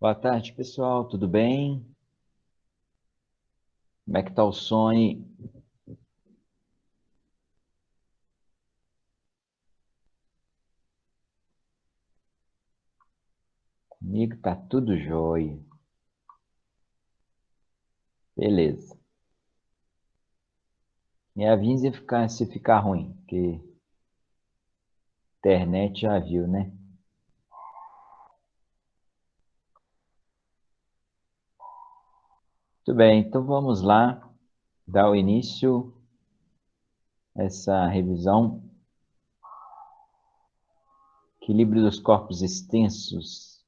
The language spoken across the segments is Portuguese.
Boa tarde, pessoal. Tudo bem? Como é que tá o som aí? Comigo tá tudo jóia. Beleza. Me avisa se ficar ruim, porque internet já viu, né? Tudo bem, então vamos lá dar o início a essa revisão. Equilíbrio dos corpos extensos.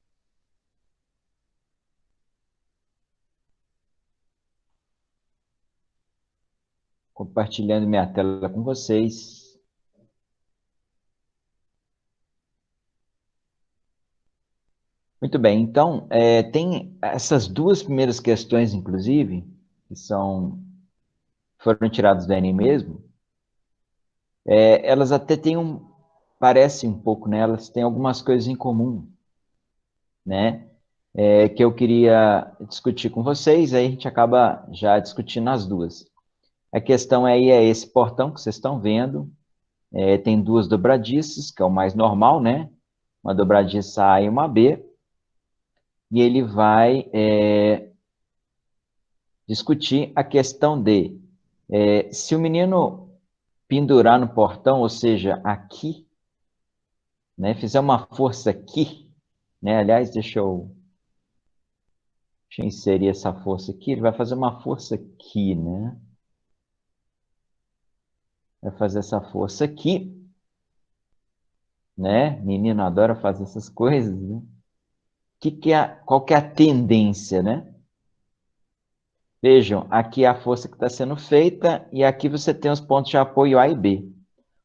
Compartilhando minha tela com vocês. Muito bem, então, tem essas duas primeiras questões, inclusive, que foram tiradas do Enem mesmo. Elas até têm parecem um pouco, né? Elas têm algumas coisas em comum, né? Que eu queria discutir com vocês, aí a gente acaba já discutindo as duas. A questão aí é esse portão que vocês estão vendo, tem duas dobradiças, que é o mais normal, né? Uma dobradiça A e uma B, e ele vai discutir a questão de se o menino pendurar no portão, ou seja, aqui, né, fizer uma força aqui, né? Aliás, deixa eu inserir essa força aqui. Ele vai fazer uma força aqui, né? Vai fazer essa força aqui, né? Menino adora fazer essas coisas, né? Qual que é a tendência, né? Vejam, aqui é a força que está sendo feita e aqui você tem os pontos de apoio A e B.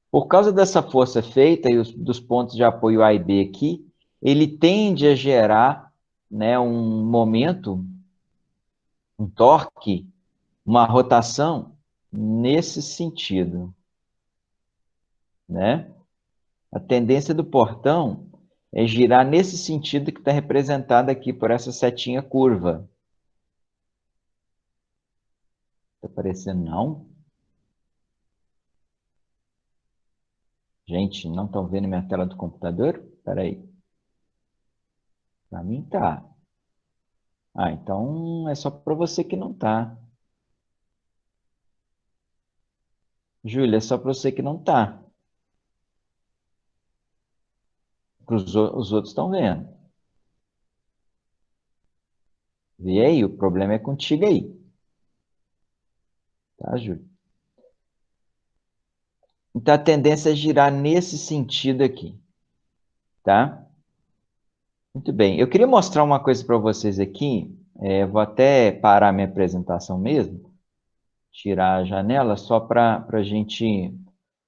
Por causa dessa força feita e dos pontos de apoio A e B aqui, ele tende a gerar, né, um momento, um torque, uma rotação nesse sentido, né? A tendência do portão é girar nesse sentido que está representado aqui por essa setinha curva. Está aparecendo não? Gente, não estão vendo minha tela do computador? Espera aí. Para mim tá. Ah, então é só para você que não tá. Júlia, é só para você que não tá. Os outros estão vendo. Vê aí, o problema é contigo aí. Tá, Júlia? Então a tendência é girar nesse sentido aqui. Tá? Muito bem. Eu queria mostrar uma coisa para vocês aqui. Vou até parar minha apresentação mesmo, tirar a janela, só para para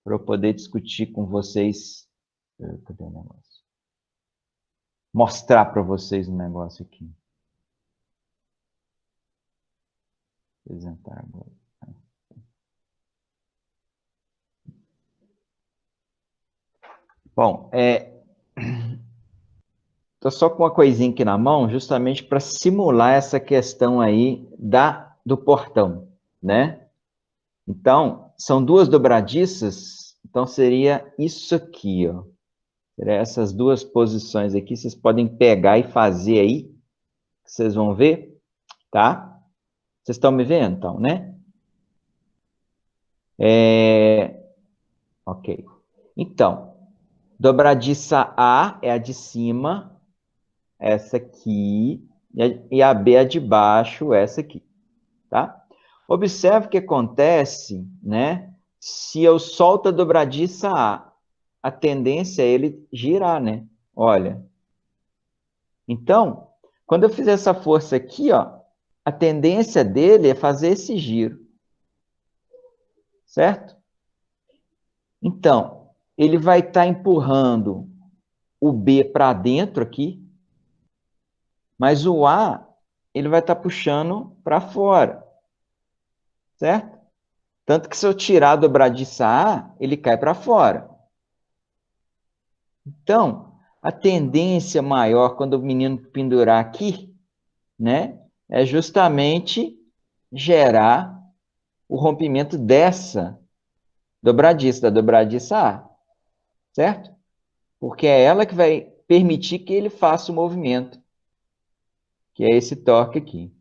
eu poder discutir com vocês. Cadê o negócio? Mostrar para vocês um negócio aqui. Apresentar agora. Bom, estou só com uma coisinha aqui na mão, justamente para simular essa questão aí do portão, né? Então, são duas dobradiças, então seria isso aqui, ó. Seria essas duas posições aqui, vocês podem pegar e fazer aí, vocês vão ver, tá? Vocês estão me vendo, então, né? Ok. Então, dobradiça A é a de cima, essa aqui, e a B é a de baixo, essa aqui, tá? Observe o que acontece, né? Se eu solto a dobradiça a tendência é ele girar, né? Olha. Então, quando eu fizer essa força aqui, ó, a tendência dele é fazer esse giro, certo? Então, ele vai estar empurrando o B para dentro aqui, mas o A, ele vai estar puxando para fora, certo? Tanto que se eu tirar a dobradiça A, ele cai para fora. Então, a tendência maior quando o menino pendurar aqui né, é justamente gerar o rompimento dessa dobradiça, da dobradiça A, certo? Porque é ela que vai permitir que ele faça o movimento, que é esse torque aqui.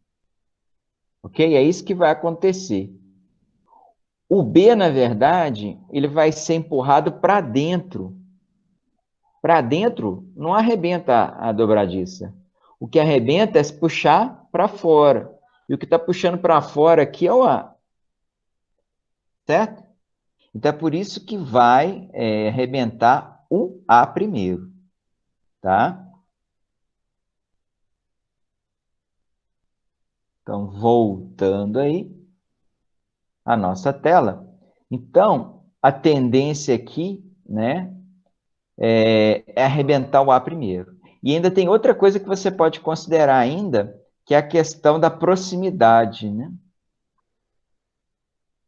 Ok? É isso que vai acontecer. O B, na verdade, ele vai ser empurrado para dentro. Para dentro não arrebenta a dobradiça. O que arrebenta é se puxar para fora. E o que está puxando para fora aqui é o A. Certo? Então é por isso que vai arrebentar o A primeiro. Tá? Então, voltando aí à nossa tela. Então, a tendência aqui, né, é arrebentar o A primeiro. E ainda tem outra coisa que você pode considerar ainda, que é a questão da proximidade, né?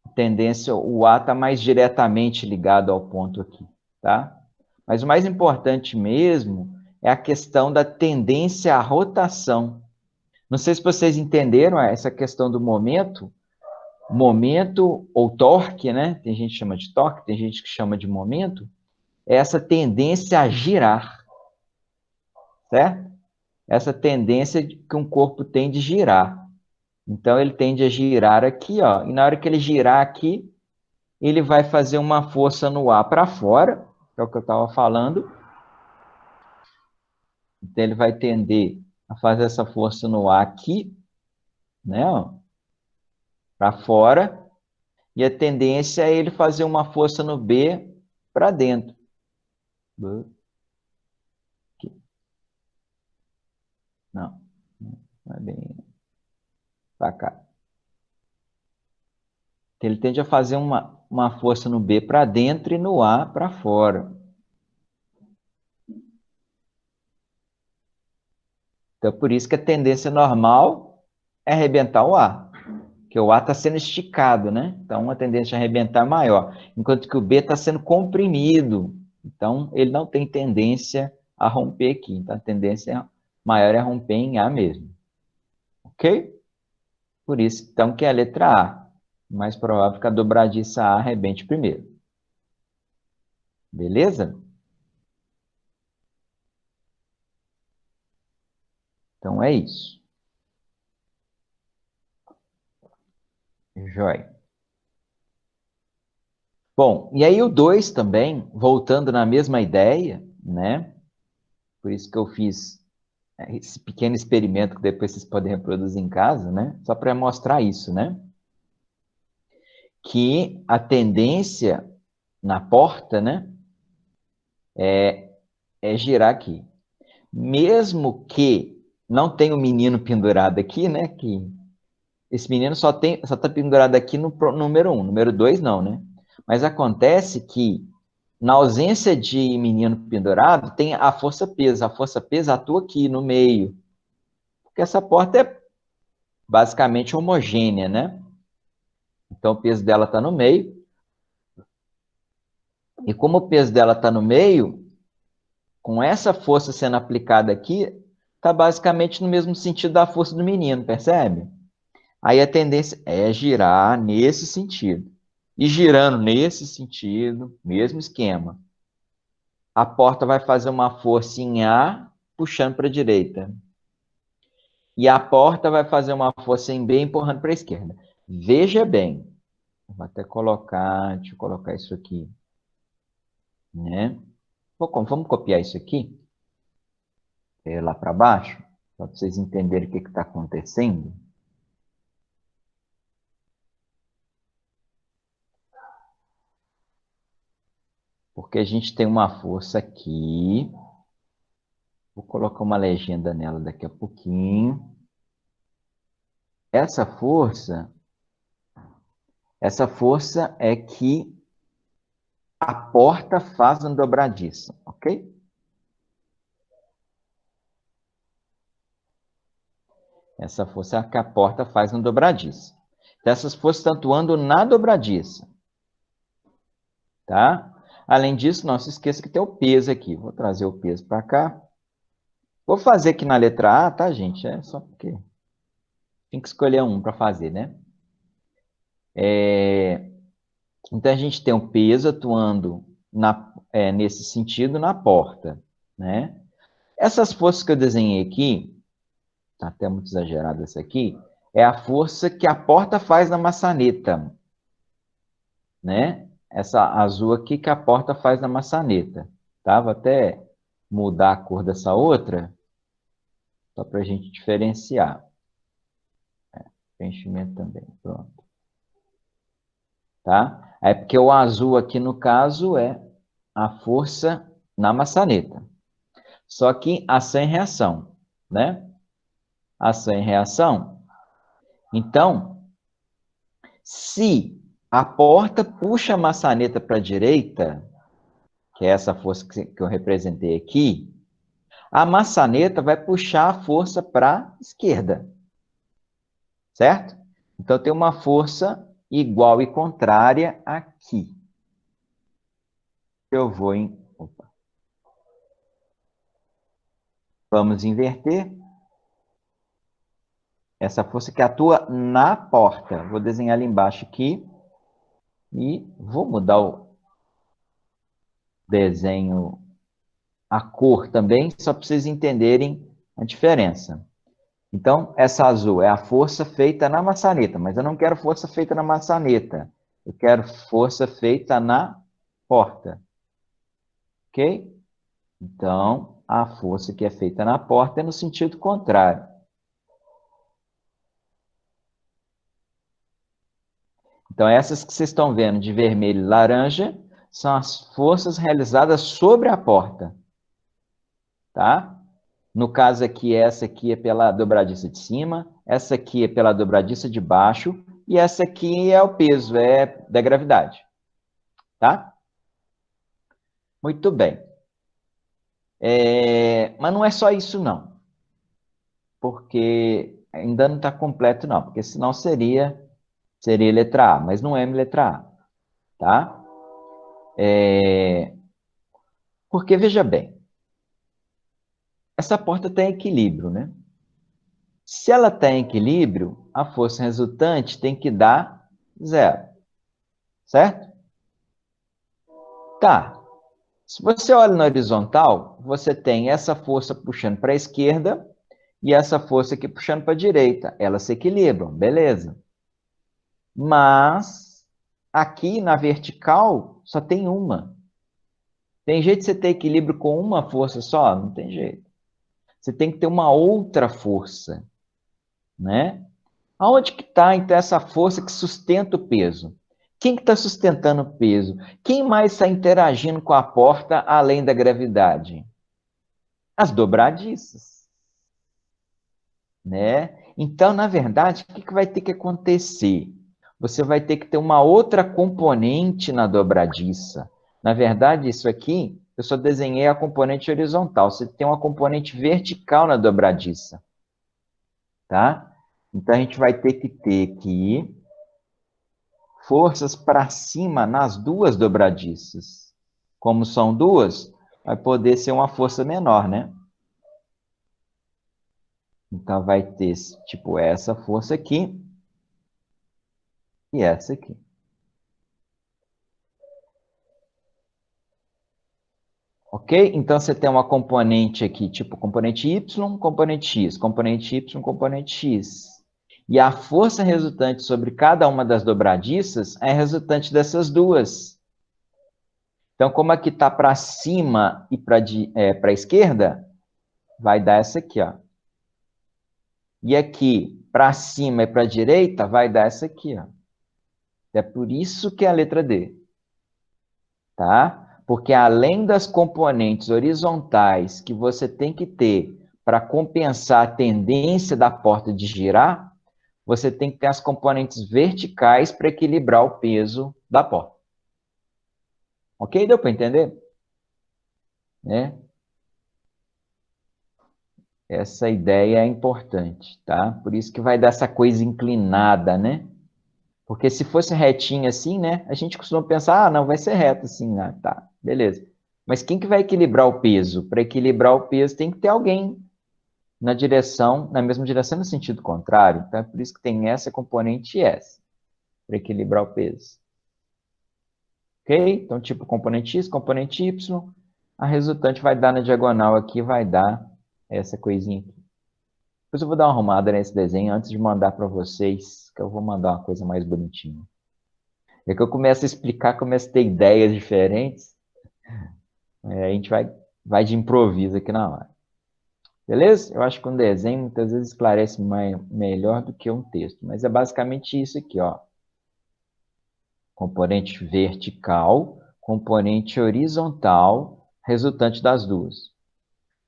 A tendência, o A está mais diretamente ligado ao ponto aqui, tá? Mas o mais importante mesmo é a questão da tendência à rotação. Não sei se vocês entenderam essa questão do momento ou torque, né? Tem gente que chama de torque, tem gente que chama de momento, é essa tendência a girar, certo? Essa tendência que um corpo tem de girar. Então, ele tende a girar aqui, ó, e na hora que ele girar aqui, ele vai fazer uma força no ar para fora, que é o que eu estava falando. Então, ele vai tender a fazer essa força no ar aqui, né, para fora, e a tendência é ele fazer uma força no B para dentro. Aqui. Não, não é bem para cá. Então, ele tende a fazer uma força no B para dentro e no A para fora. Então, por isso que a tendência normal é arrebentar o A, porque o A está sendo esticado, né? Então, a tendência a arrebentar é maior, enquanto que o B está sendo comprimido. Então, ele não tem tendência a romper aqui. Então, a tendência maior é romper em A mesmo. Ok? Por isso, então, que é a letra A. Mais provável que a dobradiça A arrebente primeiro. Beleza? Então, é isso. Joia. Bom, e aí o 2 também, voltando na mesma ideia, né? Por isso que eu fiz esse pequeno experimento que depois vocês podem reproduzir em casa, né? Só para mostrar isso, né? Que a tendência na porta, né? É girar aqui. Mesmo que não tenha o menino pendurado aqui, né? Que esse menino só está pendurado aqui no número 1, número 2 não, né? Mas acontece que na ausência de menino pendurado, tem a força-peso. A força-peso atua aqui no meio. Porque essa porta é basicamente homogênea, né? Então, o peso dela está no meio. E como o peso dela está no meio, com essa força sendo aplicada aqui, está basicamente no mesmo sentido da força do menino, percebe? Aí a tendência é girar nesse sentido. E girando nesse sentido, mesmo esquema. A porta vai fazer uma força em A, puxando para a direita. E a porta vai fazer uma força em B, empurrando para a esquerda. Veja bem. Vou até colocar, deixa eu colocar isso aqui, né? Vamos copiar isso aqui, lá para baixo, para vocês entenderem o que está acontecendo. Porque a gente tem uma força aqui. Vou colocar uma legenda nela daqui a pouquinho. Essa força é que a porta faz uma dobradiça, ok? Essa força é a que a porta faz uma dobradiça. Então, essas forças estão atuando na dobradiça. Tá? Além disso, não se esqueça que tem o peso aqui. Vou trazer o peso para cá. Vou fazer aqui na letra A, tá, gente? É só porque Tem que escolher um para fazer, né? Então, a gente tem o peso atuando nesse sentido na porta, né? Essas forças que eu desenhei aqui, tá até muito exagerado essa aqui, é a força que a porta faz na maçaneta, né? Essa azul aqui que a porta faz na maçaneta, tá? Vou até mudar a cor dessa outra, só para a gente diferenciar. Preenchimento também, pronto. Tá? É porque o azul aqui, no caso, é a força na maçaneta. Só que ação e reação, né? Ação e reação. Então, se a porta puxa a maçaneta para a direita, que é essa força que eu representei aqui, a maçaneta vai puxar a força para a esquerda, certo? Então, tem uma força igual e contrária aqui. Eu vou em... Opa. Vamos inverter. Essa força que atua na porta. Vou desenhar ali embaixo aqui. E vou mudar o desenho, a cor também, só para vocês entenderem a diferença. Então, essa azul é a força feita na maçaneta, mas eu não quero força feita na maçaneta. Eu quero força feita na porta. Ok? Então, a força que é feita na porta é no sentido contrário. Então, essas que vocês estão vendo de vermelho e laranja são as forças realizadas sobre a porta. Tá? No caso aqui, essa aqui é pela dobradiça de cima, essa aqui é pela dobradiça de baixo, e essa aqui é o peso, é da gravidade. Tá? Muito bem. Mas não é só isso, não. Porque ainda não está completo, não. Porque senão seria letra A, mas não é letra A. Tá? Porque, veja bem, essa porta tem equilíbrio, né? Se ela tem equilíbrio, a força resultante tem que dar zero. Certo? Tá. Se você olha na horizontal, você tem essa força puxando para a esquerda e essa força aqui puxando para a direita. Elas se equilibram, beleza. Mas aqui na vertical só tem uma. Tem jeito de você ter equilíbrio com uma força só? Não tem jeito. Você tem que ter uma outra força, né? Aonde que está, então, essa força que sustenta o peso? Quem que está sustentando o peso? Quem mais está interagindo com a porta além da gravidade? As dobradiças, né? Então, na verdade, o que que vai ter que acontecer? Você vai ter que ter uma outra componente na dobradiça. Na verdade, isso aqui, eu só desenhei a componente horizontal. Você tem uma componente vertical na dobradiça, tá? Então, a gente vai ter que ter aqui forças para cima nas duas dobradiças. Como são duas, vai poder ser uma força menor, né? Então, vai ter, tipo, essa força aqui e essa aqui. Ok? Então, você tem uma componente aqui, tipo componente Y, componente X, componente Y, componente X. E a força resultante sobre cada uma das dobradiças é resultante dessas duas. Então, como aqui está para cima e para a esquerda, vai dar essa aqui, ó. E aqui, para cima e para a direita, vai dar essa aqui, ó. É por isso que é a letra D. Tá? Porque além das componentes horizontais que você tem que ter para compensar a tendência da porta de girar, você tem que ter as componentes verticais para equilibrar o peso da porta. Ok? Deu para entender? Né? Essa ideia é importante, tá? Por isso que vai dar essa coisa inclinada, né? Porque se fosse retinho assim, né? A gente costuma pensar, ah, não, vai ser reto assim, né? Tá, beleza. Mas quem que vai equilibrar o peso? Para equilibrar o peso tem que ter alguém, na mesma direção, no sentido contrário. Então, é por isso que tem essa componente e essa, para equilibrar o peso. Ok? Então, tipo componente X, componente Y, a resultante vai dar na diagonal aqui, vai dar essa coisinha aqui. Depois eu vou dar uma arrumada nesse desenho antes de mandar para vocês, que eu vou mandar uma coisa mais bonitinha. É que eu começo a explicar, começo a ter ideias diferentes, a gente vai de improviso aqui na hora. Beleza? Eu acho que um desenho muitas vezes esclarece melhor do que um texto, mas é basicamente isso aqui, ó. Componente vertical, componente horizontal, resultante das duas.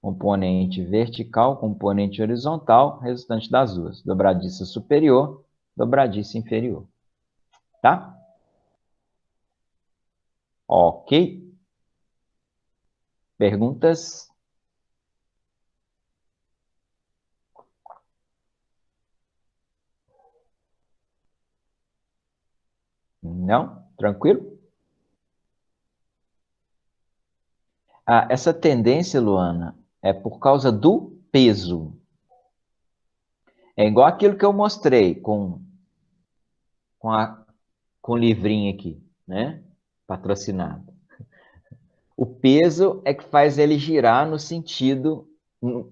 Componente vertical, componente horizontal, resultante das duas. Dobradiça superior, dobradiça inferior. Tá? Ok. Perguntas? Não? Tranquilo? Ah, essa tendência, Luana, é por causa do peso. É igual aquilo que eu mostrei com, com o livrinho aqui, né? Patrocinado. O peso é que faz ele girar no sentido,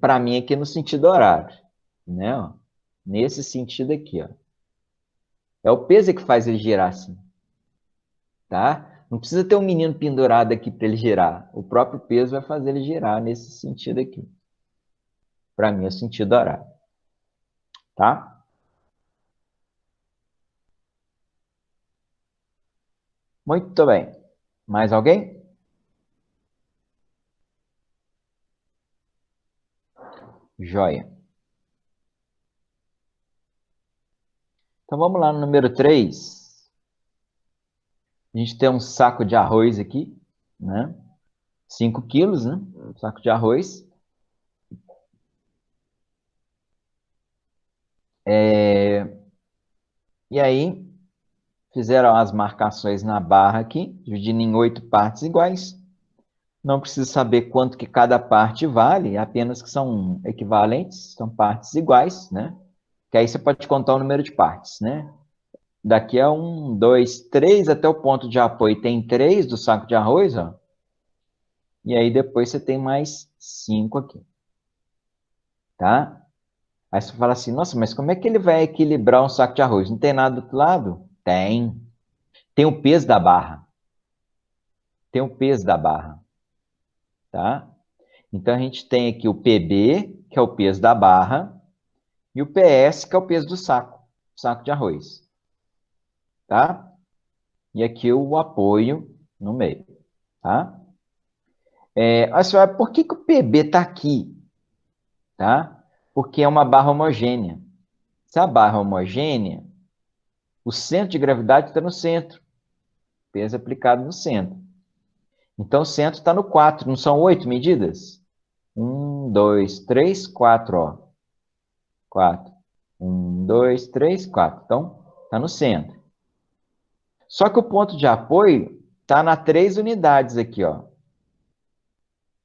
para mim aqui no sentido horário, né? Ó, nesse sentido aqui, ó. É o peso que faz ele girar assim, tá? Não precisa ter um menino pendurado aqui para ele girar. O próprio peso vai fazer ele girar nesse sentido aqui. Para mim é o sentido horário, tá? Muito bem. Mais alguém? Joia. Então vamos lá no número 3. A gente tem um saco de arroz aqui, né? 5 quilos, né? Um saco de arroz. E aí, fizeram as marcações na barra aqui, dividindo em 8 partes iguais. Não precisa saber quanto que cada parte vale, apenas que são equivalentes, são partes iguais, né? Que aí você pode contar o número de partes, né? Daqui a 1, 2, 3, até o ponto de apoio tem 3 do saco de arroz, ó. E aí depois você tem mais 5 aqui, tá? Aí você fala assim, nossa, mas como é que ele vai equilibrar um saco de arroz? Não tem nada do outro lado? Tem. Tem o peso da barra. Tem o peso da barra, tá? Então, a gente tem aqui o PB, que é o peso da barra, e o PS, que é o peso do saco de arroz, tá? E aqui o apoio no meio, tá? Aí você vai, por que que o PB está aqui, tá? Porque é uma barra homogênea. Se a barra é homogênea, o centro de gravidade está no centro, peso aplicado no centro. Então, o centro está no 4, não são 8 medidas? 1, 2, 3, 4, ó. 4. 1, 2, 3, 4. Então, está no centro. Só que o ponto de apoio está na 3 unidades aqui, ó.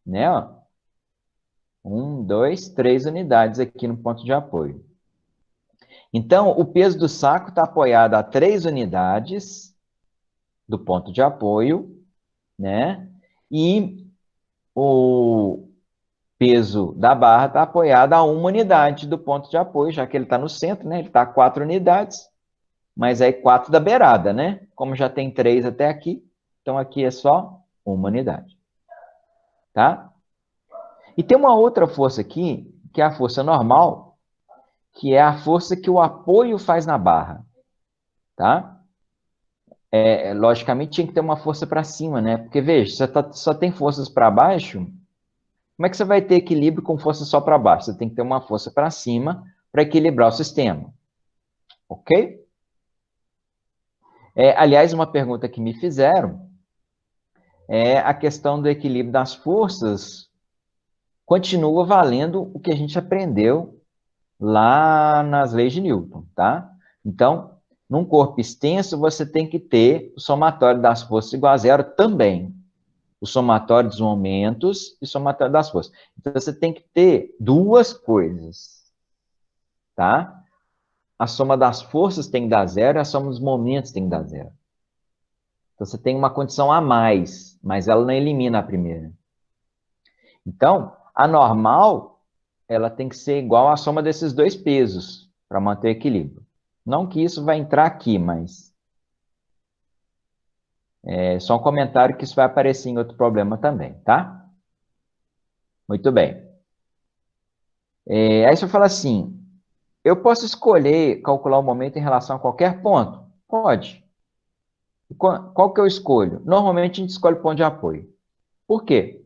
Né, ó? 1, 2, 3 unidades aqui no ponto de apoio. Então, o peso do saco está apoiado a 3 unidades do ponto de apoio, né? E o peso da barra está apoiado a 1 unidade do ponto de apoio, já que ele está no centro, né? Ele está a 4 unidades. Mas aí 4 da beirada, né? Como já tem 3 até aqui, então aqui é só 1 unidade. Tá? E tem uma outra força aqui, que é a força normal, que é a força que o apoio faz na barra. Tá? Logicamente tinha que ter uma força para cima, né? Porque, veja, você só tem forças para baixo, como é que você vai ter equilíbrio com força só para baixo? Você tem que ter uma força para cima para equilibrar o sistema. Ok? Aliás, uma pergunta que me fizeram é a questão do equilíbrio das forças continua valendo o que a gente aprendeu lá nas leis de Newton, tá? Então, num corpo extenso, você tem que ter o somatório das forças igual a zero também. O somatório dos momentos e o somatório das forças. Então, você tem que ter duas coisas, tá? A soma das forças tem que dar zero e a soma dos momentos tem que dar zero. Então, você tem uma condição a mais, mas ela não elimina a primeira. Então, a normal, ela tem que ser igual à soma desses dois pesos, para manter o equilíbrio. Não que isso vai entrar aqui, mas é só um comentário que isso vai aparecer em outro problema também, tá? Muito bem. Aí você fala assim, eu posso escolher calcular o momento em relação a qualquer ponto? Pode. E qual que eu escolho? Normalmente a gente escolhe o ponto de apoio. Por quê?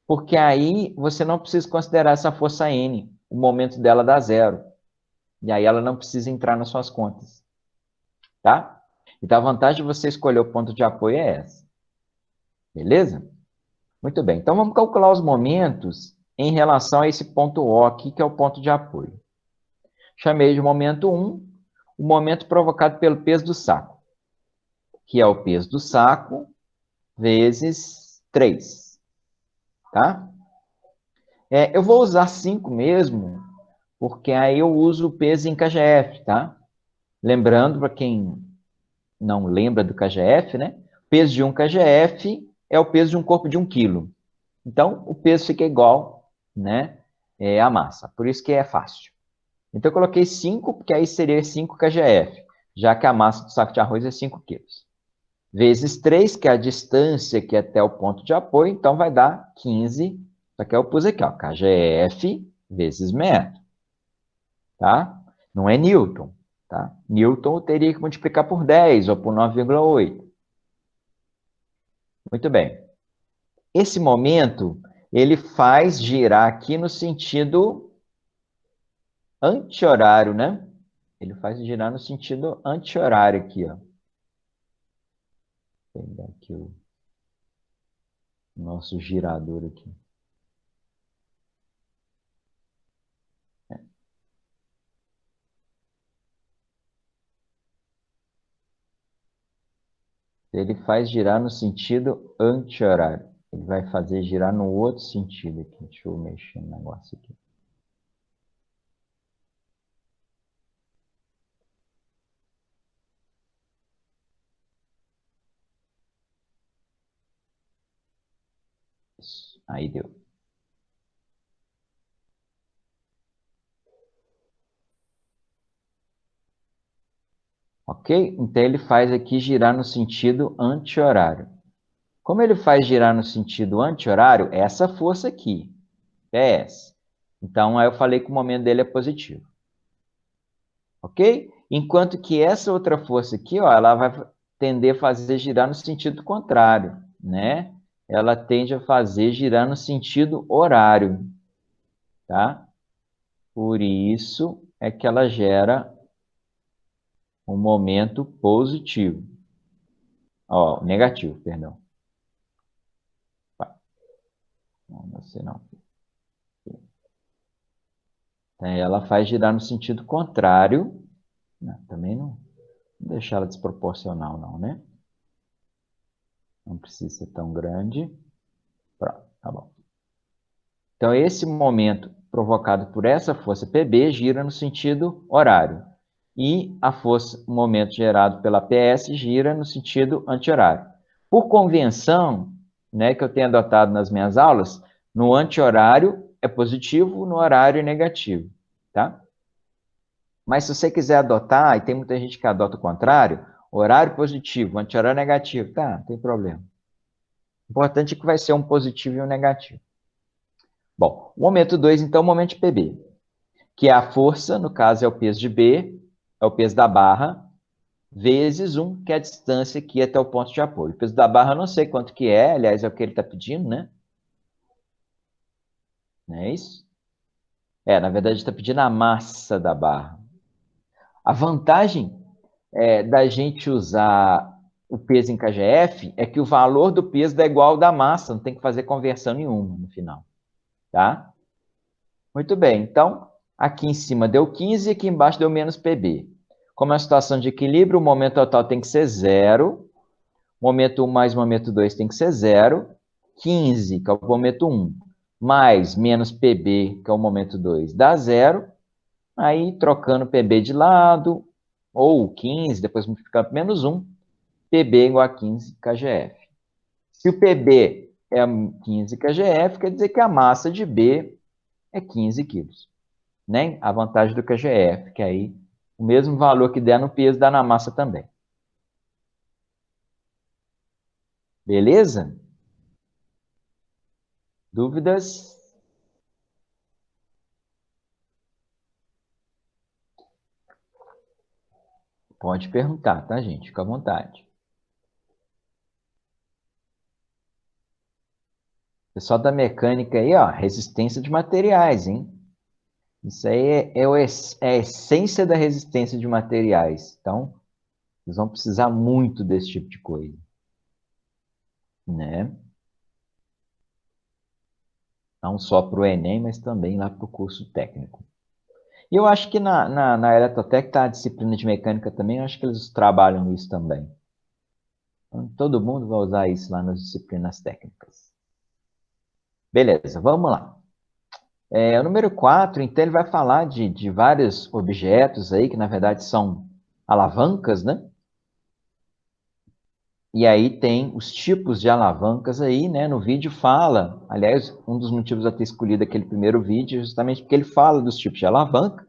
Porque aí você não precisa considerar essa força N, o momento dela dá zero. E aí ela não precisa entrar nas suas contas. Tá? Então a vantagem de você escolher o ponto de apoio é essa. Beleza? Muito bem. Então vamos calcular os momentos em relação a esse ponto O aqui, que é o ponto de apoio. Chamei de momento 1, o momento provocado pelo peso do saco, que é o peso do saco vezes 3. Tá? Eu vou usar 5 mesmo, porque aí eu uso o peso em KGF, tá? Lembrando, para quem não lembra do KGF, né? O peso de um KGF é o peso de um corpo de 1 quilo. Então, o peso fica igual, né, à massa. Por isso que é fácil. Então, eu coloquei 5, porque aí seria 5 KGF, já que a massa do saco de arroz é 5 quilos. Vezes 3, que é a distância aqui até o ponto de apoio, então vai dar 15. Só que eu pus aqui, ó, KGF vezes metro. Tá? Não é Newton. Tá? Newton eu teria que multiplicar por 10 ou por 9,8. Muito bem. Esse momento, ele faz girar aqui no sentido anti-horário, né? Ele faz girar no sentido anti-horário aqui, ó. Vou pegar aqui o nosso girador aqui. Ele faz girar no sentido anti-horário. Ele vai fazer girar no outro sentido aqui. Deixa eu mexer no negócio aqui. Isso. Aí deu. Ok? Então ele faz aqui girar no sentido anti-horário. Como ele faz girar no sentido anti-horário, essa força aqui, PS. Então, aí eu falei que o momento dele é positivo. Ok? Enquanto que essa outra força aqui, ó, ela vai tender a fazer girar no sentido contrário, né? Ela tende a fazer girar no sentido horário, tá? Por isso é que ela gera um momento positivo. Ó, negativo, perdão. Não, você não. Ela faz girar no sentido contrário. Não, também não deixar ela desproporcional, não, né? Não precisa ser tão grande. Pronto, tá bom. Então, esse momento provocado por essa força PB gira no sentido horário. E a força, o momento gerado pela PS gira no sentido anti-horário. Por convenção, né, que eu tenho adotado nas minhas aulas, no anti-horário é positivo, no horário é negativo, tá? Mas se você quiser adotar, e tem muita gente que adota o contrário, horário positivo, anti-horário negativo, tá, não tem problema. O importante é que vai ser um positivo e um negativo. Bom, o momento 2, então, é o momento de PB, que é a força, no caso é o peso de B, é o peso da barra, vezes 1, que é a distância aqui até o ponto de apoio. O peso da barra eu não sei quanto que é, aliás, é o que ele está pedindo, né? Não é isso? Na verdade, está pedindo a massa da barra. A vantagem da gente usar o peso em KGF é que o valor do peso dá igual ao da massa, não tem que fazer conversão nenhuma no final, tá? Muito bem, então, aqui em cima deu 15 e aqui embaixo deu menos PB. Como é uma situação de equilíbrio, o momento total tem que ser zero, momento 1 mais momento 2 tem que ser zero, 15, que é o momento 1, mais menos PB, que é o momento 2, dá 0. Aí, trocando PB de lado, ou 15, depois multiplicando por menos 1, PB igual a 15 kgf. Se o PB é 15 kgf, quer dizer que a massa de B é 15 quilos. Né? A vantagem do kgf, que aí o mesmo valor que der no peso dá na massa também. Beleza? Dúvidas? Pode perguntar, tá, gente? Fica à vontade. Pessoal da mecânica aí, ó, resistência de materiais, hein? Isso aí é a essência da resistência de materiais. Então, vocês vão precisar muito desse tipo de coisa, né? Não só para o Enem, mas também lá para o curso técnico. E eu acho que na Eletrotec tá a disciplina de mecânica também, eu acho que eles trabalham isso também. Então, todo mundo vai usar isso lá nas disciplinas técnicas. Beleza, vamos lá. O número 4, então, ele vai falar de vários objetos aí, que na verdade são alavancas, né? E aí tem os tipos de alavancas aí, né? No vídeo fala, aliás, um dos motivos de eu ter escolhido aquele primeiro vídeo é justamente porque ele fala dos tipos de alavanca,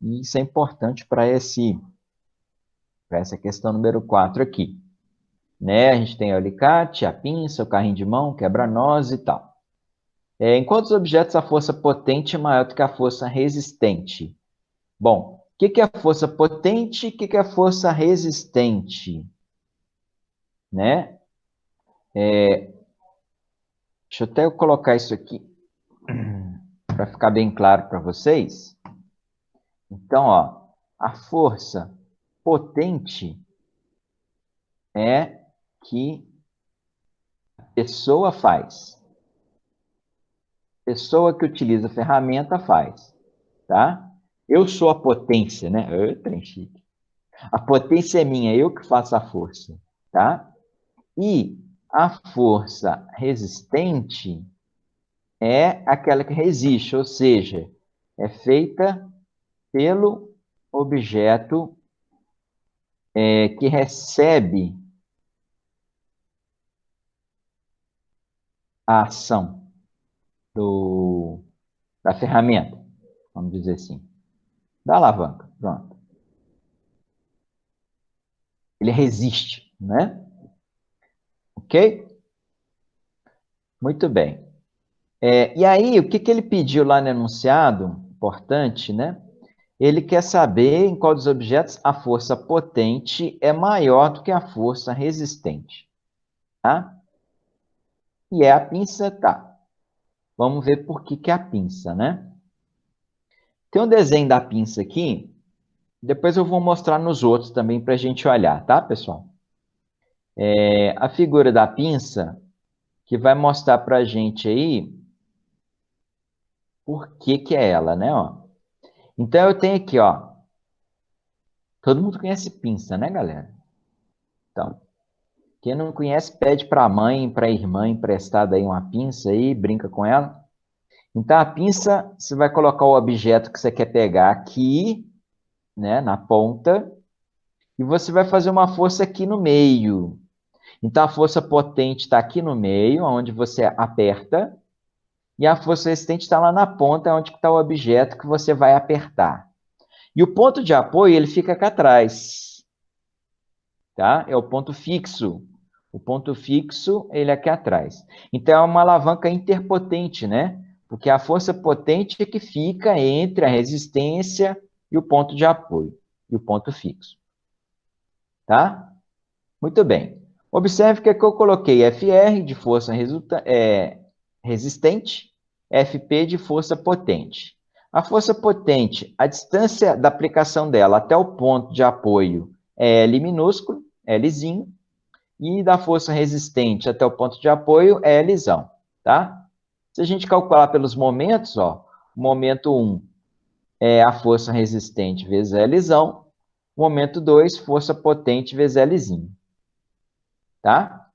e isso é importante para essa questão número 4 aqui. Né? A gente tem o alicate, a pinça, o carrinho de mão, quebra-nós e tal. Em quantos objetos a força potente é maior do que a força resistente? Bom, o que é a força potente e o que é a força resistente? Né? Deixa eu até colocar isso aqui para ficar bem claro para vocês. Então, ó, a força potente é que a pessoa faz. Pessoa que utiliza a ferramenta faz, tá? Eu sou a potência, né? Trem chique. A potência é minha, eu que faço a força, tá? E a força resistente é aquela que resiste, ou seja, é feita pelo objeto que recebe a ação da ferramenta, vamos dizer assim, da alavanca, pronto. Ele resiste, né? Ok? Muito bem. E aí, o que que ele pediu lá no enunciado, importante, né? Ele quer saber em qual dos objetos a força potente é maior do que a força resistente, tá? E é a pinça, tá. Vamos ver por que é a pinça, né? Tem um desenho da pinça aqui, depois eu vou mostrar nos outros também para a gente olhar, tá, pessoal? A figura da pinça, que vai mostrar para a gente aí por que é ela, né? Ó. Então, eu tenho aqui, ó. Todo mundo conhece pinça, né, galera? Então, quem não conhece, pede para a mãe, para a irmã emprestada aí uma pinça aí, brinca com ela. Então, a pinça, você vai colocar o objeto que você quer pegar aqui, né, na ponta, e você vai fazer uma força aqui no meio. Então, a força potente está aqui no meio, onde você aperta, e a força resistente está lá na ponta, onde está o objeto que você vai apertar. E o ponto de apoio, ele fica aqui atrás, tá? É o ponto fixo. O ponto fixo, ele é aqui atrás. Então, é uma alavanca interpotente, né? Porque a força potente é que fica entre a resistência e o ponto de apoio, e o ponto fixo. Tá? Muito bem. Observe que aqui eu coloquei FR de força resistente, FP de força potente. A força potente, a distância da aplicação dela até o ponto de apoio é L minúsculo, Lzinho, e da força resistente até o ponto de apoio é Lzão, tá? Se a gente calcular pelos momentos, ó, o momento 1 é a força resistente vezes Lzão, momento 2, força potente vezes Lzinho, tá?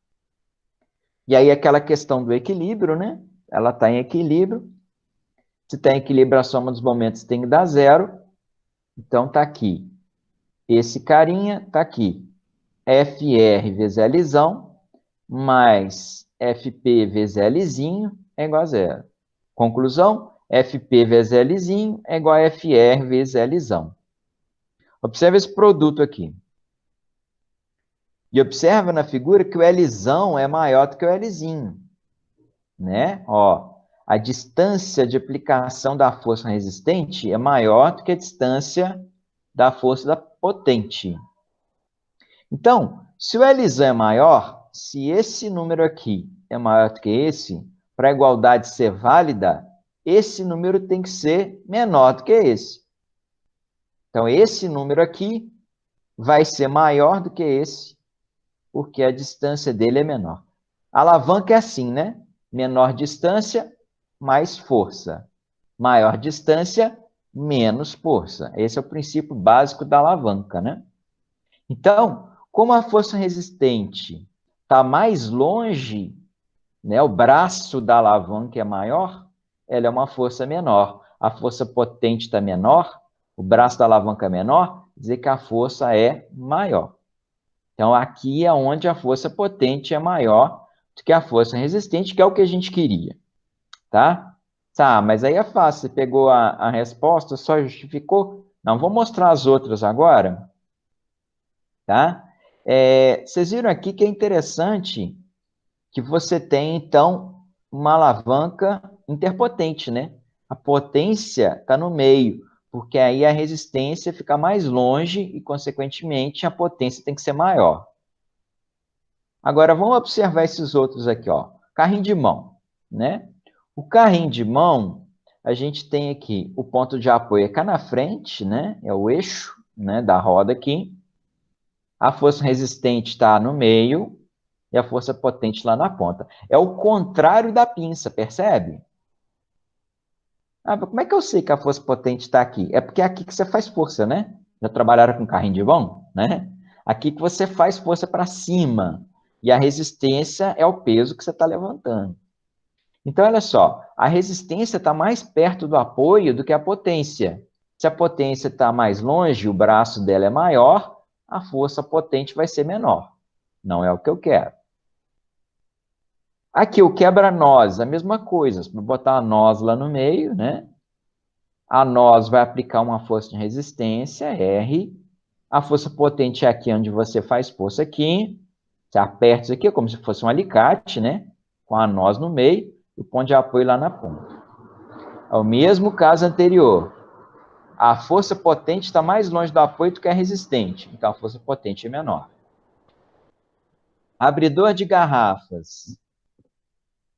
E aí aquela questão do equilíbrio, né? Ela está em equilíbrio. Se tem equilíbrio, a soma dos momentos tem que dar zero. Então está aqui. Esse carinha está aqui. FR vezes Lzão mais FP vezes Lzinho é igual a zero. Conclusão, FP vezes Lzinho é igual a FR vezes Lzão. Observe esse produto aqui. E observa na figura que o Lzão é maior do que o Lzinho, né? Ó, a distância de aplicação da força resistente é maior do que a distância da força da potente. Então, se o Lzão é maior, se esse número aqui é maior do que esse, para a igualdade ser válida, esse número tem que ser menor do que esse. Então, esse número aqui vai ser maior do que esse, porque a distância dele é menor. A alavanca é assim, né? Menor distância, mais força. Maior distância, menos força. Esse é o princípio básico da alavanca, né? Então, como a força resistente está mais longe, né, o braço da alavanca é maior, ela é uma força menor. A força potente está menor, o braço da alavanca é menor, quer dizer que a força é maior. Então, aqui é onde a força potente é maior do que a força resistente, que é o que a gente queria, tá? Tá, mas aí é fácil, você pegou a resposta, só justificou? Não, vou mostrar as outras agora, tá? Vocês viram aqui que é interessante que você tem, então, uma alavanca interpotente, né? A potência está no meio, porque aí a resistência fica mais longe e, consequentemente, a potência tem que ser maior. Agora, vamos observar esses outros aqui, ó. Carrinho de mão, né? O carrinho de mão, a gente tem aqui o ponto de apoio é cá na frente, né? É o eixo, né, da roda aqui. A força resistente está no meio e a força potente lá na ponta. É o contrário da pinça, percebe? Ah, como é que eu sei que a força potente está aqui? É porque é aqui que você faz força, né? Já trabalharam com carrinho de mão, né? Aqui que você faz força para cima. E a resistência é o peso que você está levantando. Então, olha só, a resistência está mais perto do apoio do que a potência. Se a potência está mais longe, o braço dela é maior, a força potente vai ser menor. Não é o que eu quero. Aqui, o quebra-nós, a mesma coisa. Vou botar a nós lá no meio, né? A nós vai aplicar uma força de resistência, R. A força potente é aqui onde você faz força aqui. Você aperta isso aqui, é como se fosse um alicate, né? Com a nós no meio e o ponto de apoio lá na ponta. É o mesmo caso anterior. A força potente está mais longe do apoio do que a resistente. Então, a força potente é menor. Abridor de garrafas.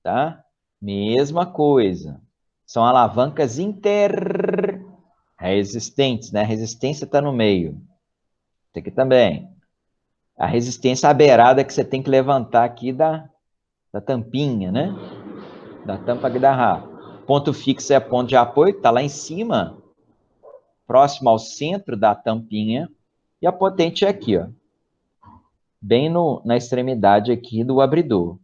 Tá? Mesma coisa. São alavancas interresistentes, né? A resistência está no meio. Isso aqui também. A resistência à beirada que você tem que levantar aqui da tampinha, né? Da tampa da garrafa. Ponto fixo é ponto de apoio, está lá em cima, próximo ao centro da tampinha. E a potente é aqui, ó. Bem na extremidade aqui do abridor.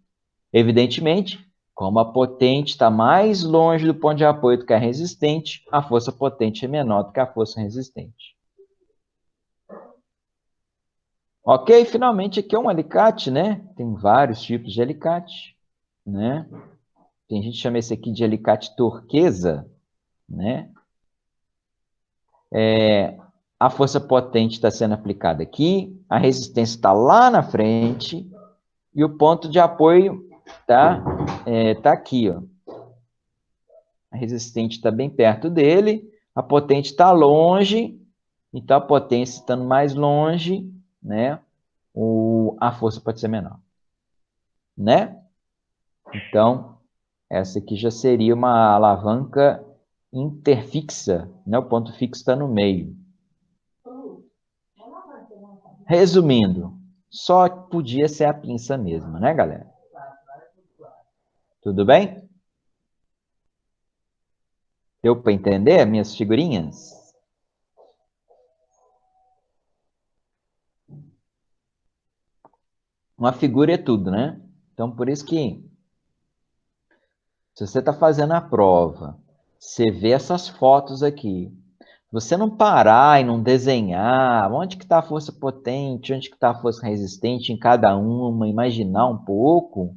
Evidentemente, como a potente está mais longe do ponto de apoio do que a resistente, a força potente é menor do que a força resistente. Ok, finalmente aqui é um alicate, né? Tem vários tipos de alicate, né? Tem gente que chama esse aqui de alicate turquesa, né? A força potente está sendo aplicada aqui, a resistência está lá na frente e o ponto de apoio tá aqui, ó. A resistente está bem perto dele, a potente está longe, então a potência estando mais longe, né? A força pode ser menor, né? Então, essa aqui já seria uma alavanca interfixa, né? O ponto fixo está no meio. Resumindo, só podia ser a pinça mesmo, né, galera? Tudo bem? Deu para entender minhas figurinhas? Uma figura é tudo, né? Então, por isso que, se você está fazendo a prova, você vê essas fotos aqui, você não parar e não desenhar onde que está a força potente, onde que está a força resistente em cada uma, imaginar um pouco,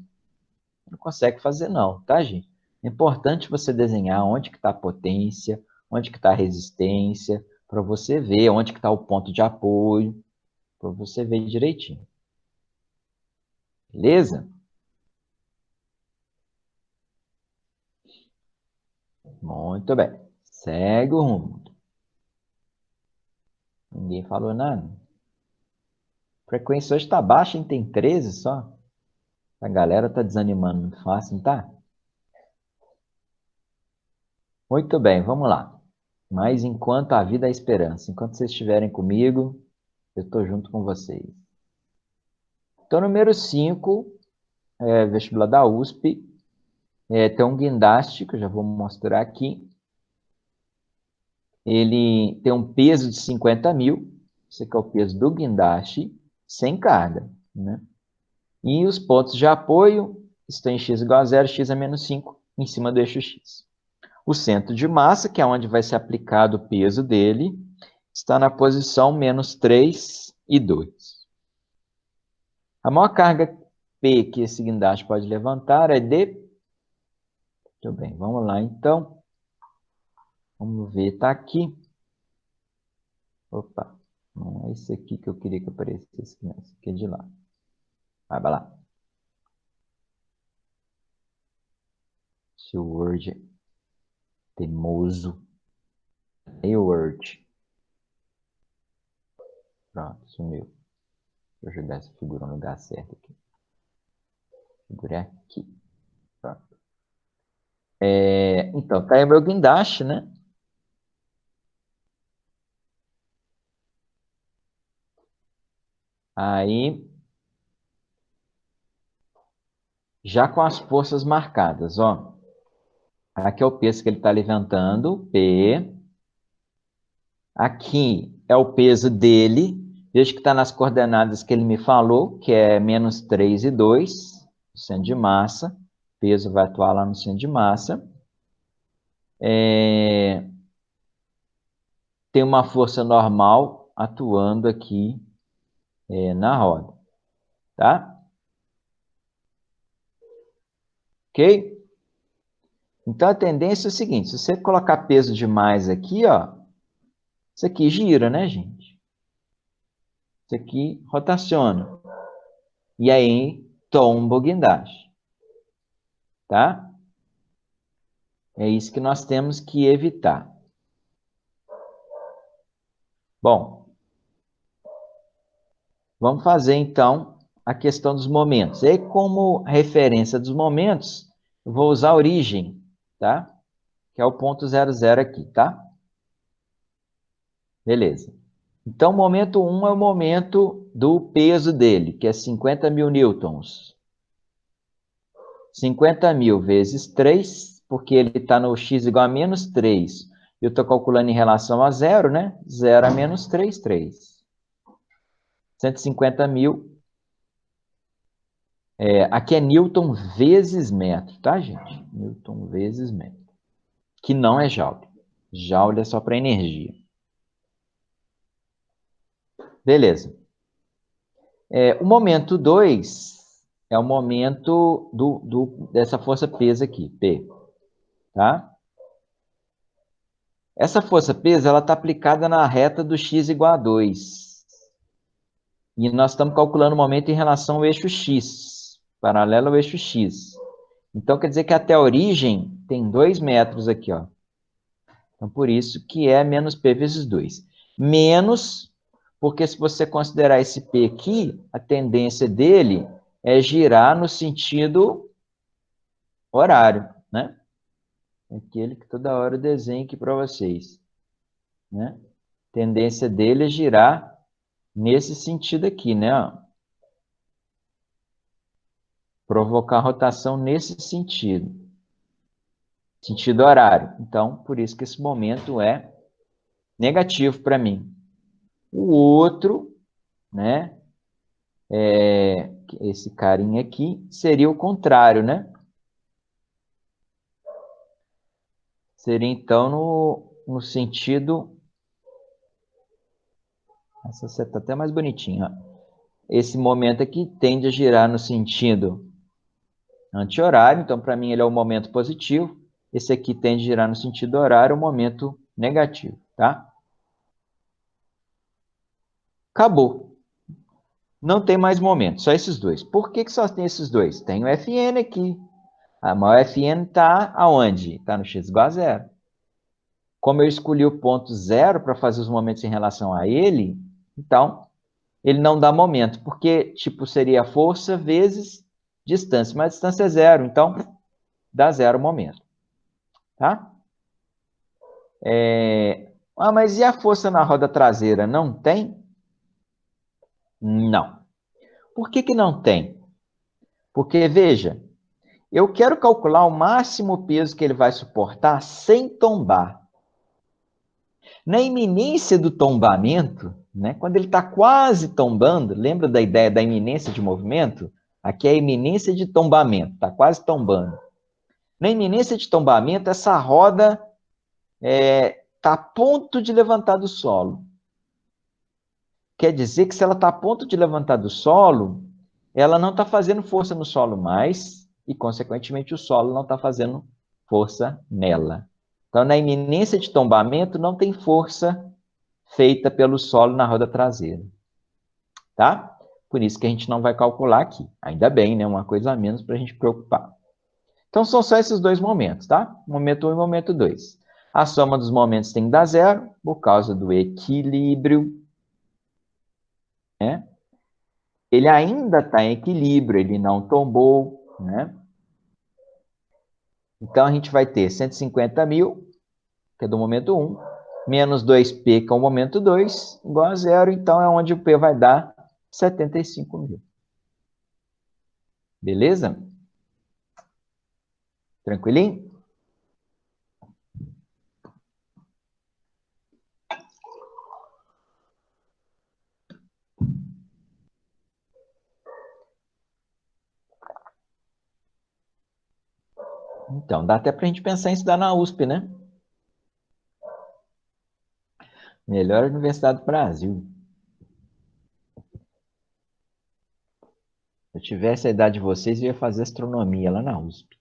não consegue fazer não, tá, gente? É importante você desenhar onde que está a potência, onde que está a resistência, para você ver onde que está o ponto de apoio, para você ver direitinho. Beleza? Muito bem. Segue o rumo. Ninguém falou nada. A frequência hoje está baixa, hein? Tem 13 só. A galera tá desanimando muito fácil, não tá? Muito bem, vamos lá. Mas enquanto a vida é a esperança, enquanto vocês estiverem comigo, eu estou junto com vocês. Então, número 5, vestibular da USP, tem um guindaste, que eu já vou mostrar aqui. Ele tem um peso de 50 mil, esse aqui é o peso do guindaste, sem carga, né? E os pontos de apoio estão em x igual a 0, x a menos 5, em cima do eixo x. O centro de massa, que é onde vai ser aplicado o peso dele, está na posição menos 3 e 2. A maior carga P que esse guindaste pode levantar é de... Muito bem, vamos lá então. Vamos ver, está aqui. Opa, não é esse aqui que eu queria que aparecesse, não, esse aqui é de lá. Vai lá. Seu Word teimoso. Hey, Word. Pronto, sumiu. Deixa eu jogar essa figura no lugar certo aqui. Figura é aqui. Pronto. Então, tá aí o meu guindaste, né? Aí, já com as forças marcadas, ó. Aqui é o peso que ele está levantando, P. Aqui é o peso dele. Veja que está nas coordenadas que ele me falou, que é menos 3 e 2, centro de massa. O peso vai atuar lá no centro de massa. Tem uma força normal atuando aqui na roda, tá? Ok? Então, a tendência é o seguinte, se você colocar peso demais aqui, ó, isso aqui gira, né, gente? Isso aqui rotaciona. E aí, tomba o guindaste. Tá? É isso que nós temos que evitar. Bom, vamos fazer, então, a questão dos momentos. E aí, como referência dos momentos, eu vou usar a origem, tá? Que é o ponto 00 aqui, tá? Beleza. Então, o momento 1 é o momento do peso dele, que é 50 mil newtons. 50 mil vezes 3, porque ele está no x igual a menos 3. Eu estou calculando em relação a 0, né? 0 a menos 3, 3. 150 mil. Aqui é newton vezes metro, tá, gente? Newton vezes metro. Que não é joule. Joule é só para energia. Beleza. O momento 2 é o momento dessa força-peso aqui, P. Tá? Essa força-peso está aplicada na reta do x igual a 2. E nós estamos calculando o momento em relação ao eixo x, paralelo ao eixo x. Então, quer dizer que até a origem tem 2 metros aqui, ó. Então, por isso que é menos P vezes 2. Menos, porque se você considerar esse P aqui, a tendência dele é girar no sentido horário, né? Aquele que toda hora eu desenho aqui para vocês, né? A tendência dele é girar nesse sentido aqui, né? Provocar rotação nesse sentido. Sentido horário. Então, por isso que esse momento é negativo para mim. O outro, né, esse carinha aqui, seria o contrário, né? Seria, então, no sentido... Essa seta até mais bonitinha. Esse momento aqui tende a girar no sentido anti-horário, então, para mim, ele é o momento positivo. Esse aqui tende a girar no sentido horário, o momento negativo, tá? Acabou. Não tem mais momento, só esses dois. Por que só tem esses dois? Tem o Fn aqui. Mas o Fn está aonde? Está no x igual a zero. Como eu escolhi o ponto zero para fazer os momentos em relação a ele, então, ele não dá momento, porque, tipo, seria força vezes distância, mas a distância é zero, então, dá zero momento, tá? Mas e a força na roda traseira? Não tem? Não. Por que não tem? Porque, veja, eu quero calcular o máximo peso que ele vai suportar sem tombar. Na iminência do tombamento, né, quando ele está quase tombando, lembra da ideia da iminência de movimento? Aqui é a iminência de tombamento, está quase tombando. Na iminência de tombamento, essa roda está a ponto de levantar do solo. Quer dizer que se ela está a ponto de levantar do solo, ela não está fazendo força no solo mais e, consequentemente, o solo não está fazendo força nela. Então, na iminência de tombamento, não tem força feita pelo solo na roda traseira. Tá? Por isso que a gente não vai calcular aqui. Ainda bem, né? Uma coisa a menos para a gente preocupar. Então, são só esses dois momentos, tá? Momento 1 e momento 2. A soma dos momentos tem que dar zero, por causa do equilíbrio, né? Ele ainda está em equilíbrio, ele não tombou, né? Então, a gente vai ter 150 mil, que é do momento 1, menos 2P, que é o momento 2, igual a zero. Então, é onde o P vai dar 75 mil. Beleza? Tranquilinho? Então, dá até para a gente pensar em estudar na USP, né? Melhor universidade do Brasil. Se eu tivesse a idade de vocês, eu ia fazer astronomia lá na USP.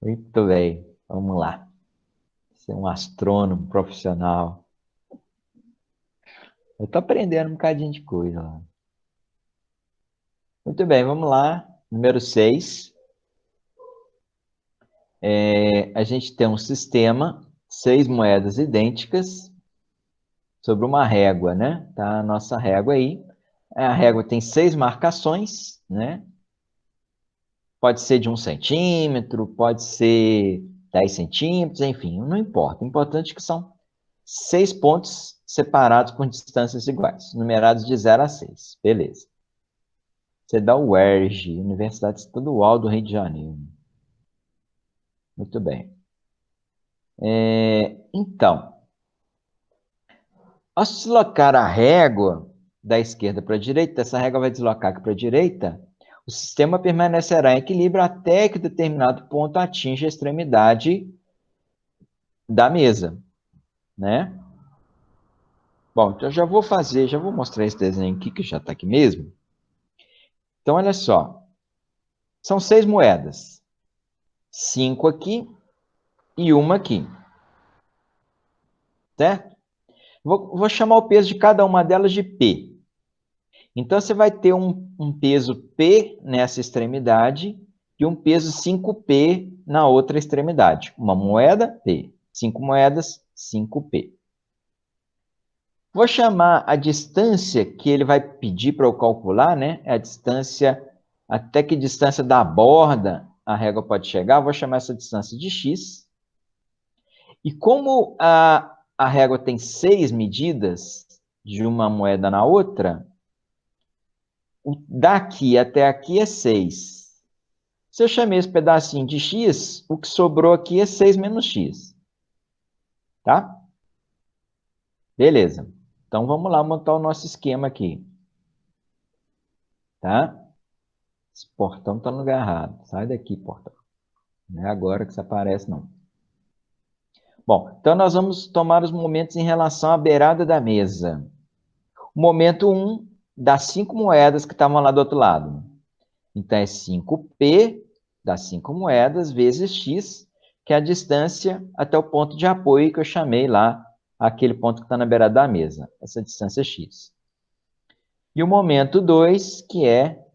Muito bem, vamos lá. Ser um astrônomo profissional. Eu estou aprendendo um bocadinho de coisa lá. Muito bem, vamos lá. Número 6. A gente tem um sistema, 6 moedas idênticas, sobre uma régua, né? Tá a nossa régua aí. A régua tem 6 marcações, né? Pode ser de 1 centímetro, pode ser 10 centímetros, enfim, não importa. O importante é que são 6 pontos separados por distâncias iguais, numerados de 0 a 6. Beleza. Você dá o UERJ, Universidade Estadual do Rio de Janeiro. Muito bem. Então, ao se deslocar a régua da esquerda para a direita, essa régua vai deslocar aqui para a direita, o sistema permanecerá em equilíbrio até que determinado ponto atinja a extremidade da mesa, né? Bom, então já vou mostrar esse desenho aqui, que já está aqui mesmo. Então, olha só. São 6 moedas. 5 aqui e uma aqui. Certo? Vou chamar o peso de cada uma delas de P. Então, você vai ter um peso P nessa extremidade e um peso 5P na outra extremidade. Uma moeda, P. 5 moedas, 5P. Vou chamar a distância que ele vai pedir para eu calcular, né? É a distância, até que distância da borda a régua pode chegar. Vou chamar essa distância de x. E como a régua tem 6 medidas de uma moeda na outra, daqui até aqui é 6. Se eu chamei esse pedacinho de x, o que sobrou aqui é 6 menos x. Tá? Beleza. Então, vamos lá montar o nosso esquema aqui. Tá? Esse portão está no lugar errado. Sai daqui, portão. Não é agora que você aparece, não. Bom, então nós vamos tomar os momentos em relação à beirada da mesa. O momento 1 das 5 moedas que estavam lá do outro lado. Então, é 5P das 5 moedas vezes X, que é a distância até o ponto de apoio que eu chamei lá, aquele ponto que está na beirada da mesa. Essa distância é X. E o momento 2, que é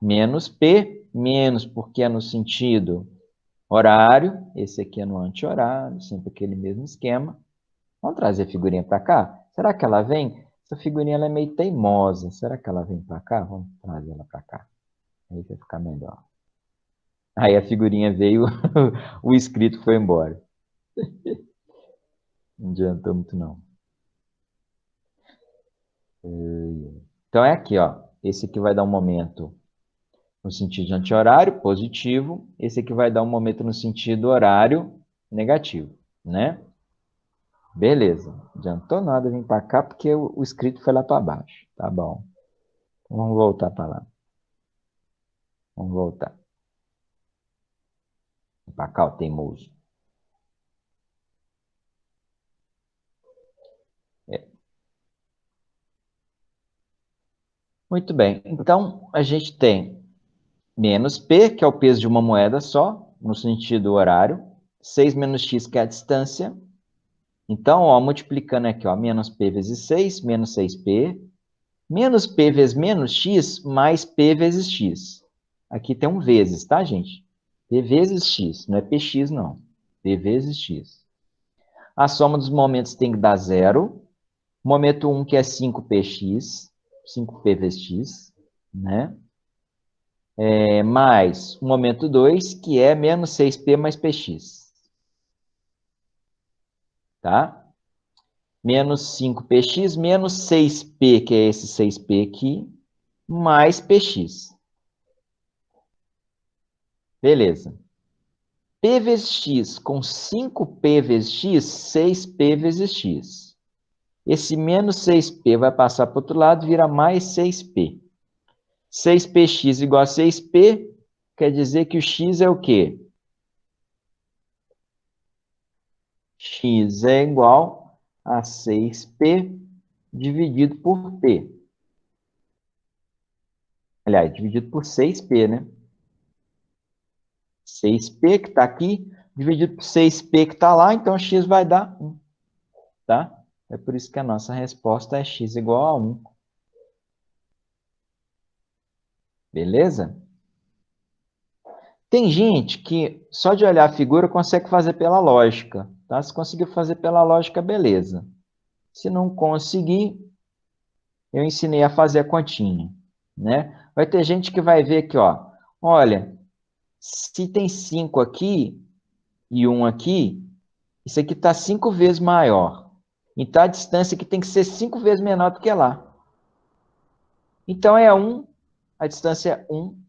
menos P, menos porque é no sentido horário, esse aqui é no anti-horário, sempre aquele mesmo esquema. Vamos trazer a figurinha para cá? Será que ela vem? Essa figurinha ela é meio teimosa. Será que ela vem para cá? Vamos trazer ela para cá. Aí vai ficar melhor. Aí a figurinha veio, o escrito foi embora. Não adiantou muito, não. Então é aqui, ó. Esse aqui vai dar um momento no sentido de anti-horário, positivo. Esse aqui vai dar um momento no sentido horário, negativo, né? Beleza. Não adiantou nada vir para cá porque o escrito foi lá para baixo. Tá bom. Vamos voltar para lá. Vamos voltar. Para cá, o teimoso. É. Muito bem. Então, a gente tem menos P, que é o peso de uma moeda só, no sentido horário. 6 menos X, que é a distância. Então, ó, multiplicando aqui, ó, menos P vezes 6, menos 6P. Menos P vezes menos X, mais P vezes X. Aqui tem um vezes, tá, gente? P vezes X, não é PX, não. P vezes X. A soma dos momentos tem que dar zero. Momento 1, que é 5px, 5p vezes x, né? Mais o momento 2, que é menos 6p mais px. Tá? Menos 5px, menos 6p, que é esse 6p aqui, mais px. Beleza. P vezes x com 5p vezes x, 6p vezes x. Esse menos 6p vai passar para o outro lado, vira mais 6p. 6px igual a 6p, quer dizer que o x é o quê? X é igual a 6p dividido por p. Aliás, dividido por 6p, né? 6p que está aqui, dividido por 6p que está lá, então x vai dar 1, tá? É por isso que a nossa resposta é x igual a 1. Beleza? Tem gente que só de olhar a figura consegue fazer pela lógica, tá? Se conseguir fazer pela lógica, beleza. Se não conseguir, eu ensinei a fazer a continha, né? Vai ter gente que vai ver aqui, ó. Olha, se tem 5 aqui e 1 aqui, isso aqui está 5 vezes maior. Então, a distância aqui tem que ser 5 vezes menor do que lá. Então, é 1, a distância é 1,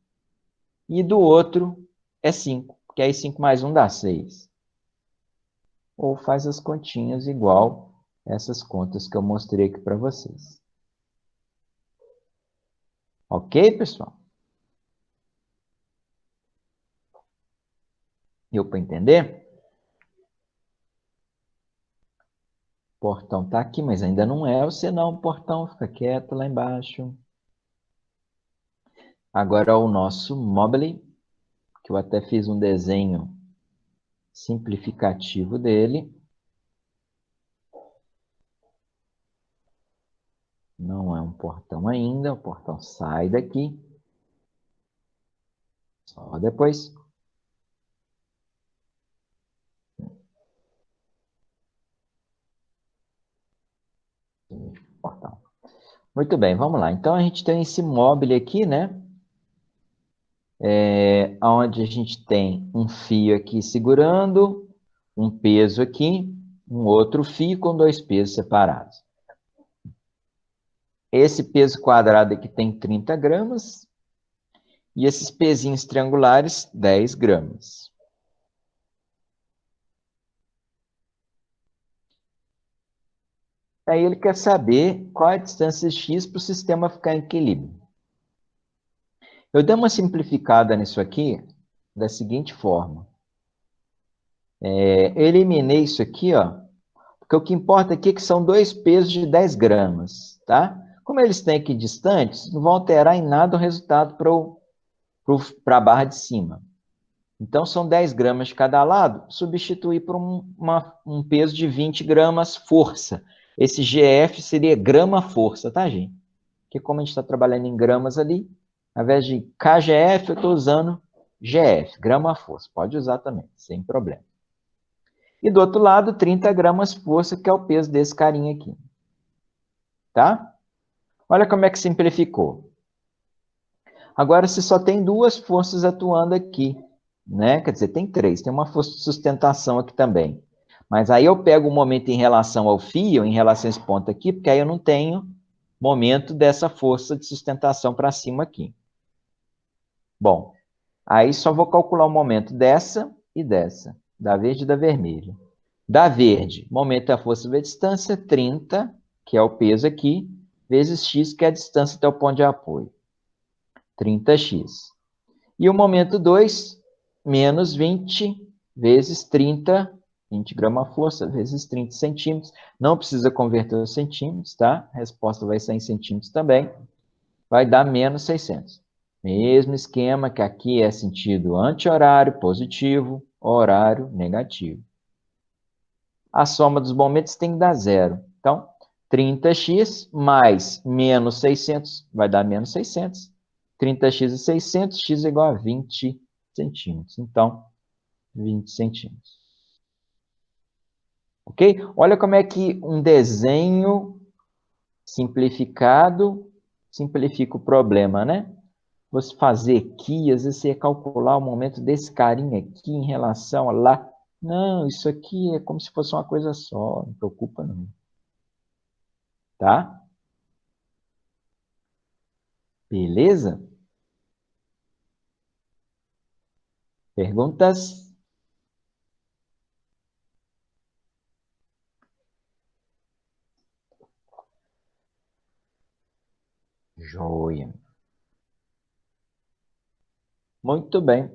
e do outro é 5, porque aí 5 mais 1 dá 6. Ou faz as continhas igual essas contas que eu mostrei aqui para vocês. Ok, pessoal? Deu para entender? O portão está aqui, mas ainda não é você não, portão. Fica quieto lá embaixo. Agora o nosso mobile, que eu até fiz um desenho simplificativo dele. Não é um portão ainda, o portão sai daqui. Só depois. Portão. Muito bem, vamos lá. Então, a gente tem esse mobile aqui, né? Onde a gente tem um fio aqui segurando, um peso aqui, um outro fio com dois pesos separados. Esse peso quadrado aqui tem 30 gramas e esses pezinhos triangulares, 10 gramas. Aí ele quer saber qual é a distância x para o sistema ficar em equilíbrio. Eu dei uma simplificada nisso aqui da seguinte forma. Eu eliminei isso aqui, ó, porque o que importa aqui é que são dois pesos de 10 gramas, tá? Como eles têm aqui distantes, não vão alterar em nada o resultado para a barra de cima. Então, são 10 gramas de cada lado, substituir por um peso de 20 gramas força. Esse GF seria grama-força, tá, gente? Porque como a gente está trabalhando em gramas ali, ao invés de KGF, eu estou usando GF, grama-força. Pode usar também, sem problema. E do outro lado, 30 gramas força, que é o peso desse carinha aqui. Tá? Olha como é que simplificou. Agora, se só tem duas forças atuando aqui, né? Quer dizer, tem três. Tem uma força de sustentação aqui também. Mas aí eu pego o momento em relação ao fio, em relação a esse ponto aqui, porque aí eu não tenho momento dessa força de sustentação para cima aqui. Bom, aí só vou calcular o momento dessa e dessa, da verde e da vermelha. Da verde, momento é a força vezes a distância, 30, que é o peso aqui, vezes x, que é a distância até o ponto de apoio. 30x. E o momento 2, menos 20 vezes 30, 20 gramas força, vezes 30 centímetros. Não precisa converter os centímetros, tá? A resposta vai ser em centímetros também. Vai dar menos 600. Mesmo esquema que aqui é sentido anti-horário positivo, horário negativo. A soma dos momentos tem que dar zero. Então, 30x mais menos 600 vai dar menos 600. 30x e 600, x é igual a 20 centímetros. Então, 20 centímetros. Ok? Olha como é que um desenho simplificado simplifica o problema, né? Você fazer aqui, às vezes você ia calcular o momento desse carinha aqui em relação a lá. Não, isso aqui é como se fosse uma coisa só, não preocupa não. Tá? Beleza? Perguntas? Joia. Muito bem.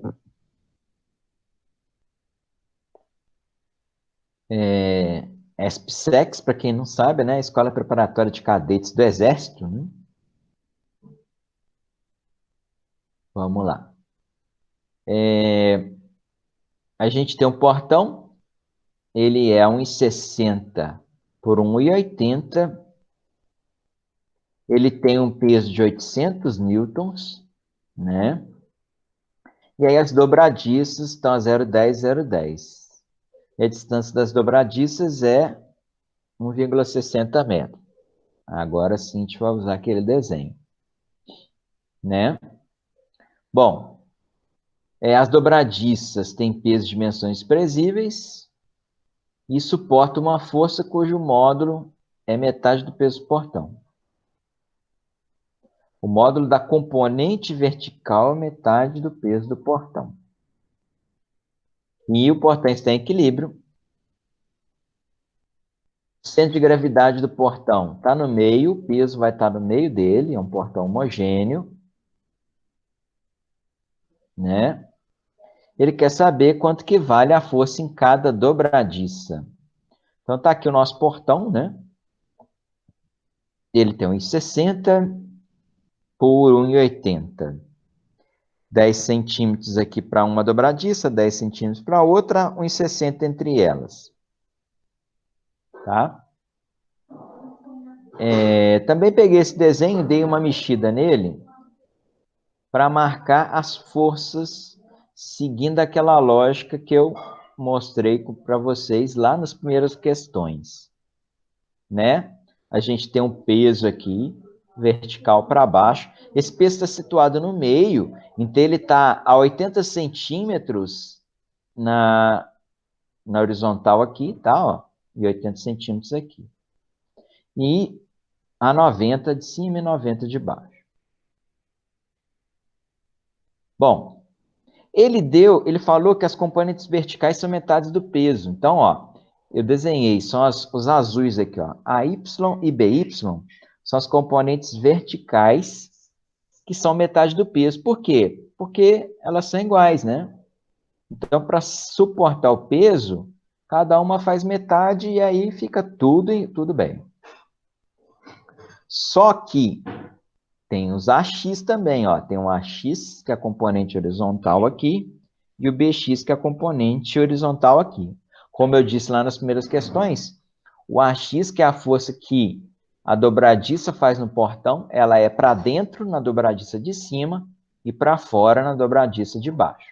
SPSEX, para quem não sabe, né? Escola Preparatória de Cadetes do Exército, né? Vamos lá. A gente tem um portão, ele é 1,60 por 1,80. Ele tem um peso de 800 newtons, né? E aí as dobradiças estão a 0,10, 0,10. E a distância das dobradiças é 1,60 metros. Agora sim a gente vai usar aquele desenho, né? Bom, as dobradiças têm peso de dimensões desprezíveis e suportam uma força cujo módulo é metade do peso do portão. O módulo da componente vertical é metade do peso do portão. E o portão está em equilíbrio. O centro de gravidade do portão está no meio, o peso vai estar no meio dele, é um portão homogêneo, né? Ele quer saber quanto que vale a força em cada dobradiça. Então, está aqui o nosso portão, né? Ele tem 1,60 por 1,80. 10 centímetros aqui para uma dobradiça, 10 centímetros para outra, 1,60 entre elas. Tá? Também peguei esse desenho, dei uma mexida nele para marcar as forças seguindo aquela lógica que eu mostrei para vocês lá nas primeiras questões, né? A gente tem um peso aqui, vertical para baixo. Esse peso está situado no meio, então ele está a 80 centímetros na horizontal aqui, tá? Ó, e 80 centímetros aqui. E a 90 de cima e 90 de baixo. Bom, ele falou que as componentes verticais são metades do peso. Então, ó, eu desenhei, são os azuis aqui, ó. AY e BY são as componentes verticais que são metade do peso. Por quê? Porque elas são iguais, né? Então, para suportar o peso, cada uma faz metade e aí fica tudo bem. Só que tem os AX também, ó. Tem o AX, que é a componente horizontal aqui, e o BX, que é a componente horizontal aqui. Como eu disse lá nas primeiras questões, o AX, que é a força que a dobradiça faz no portão, ela é para dentro na dobradiça de cima e para fora na dobradiça de baixo.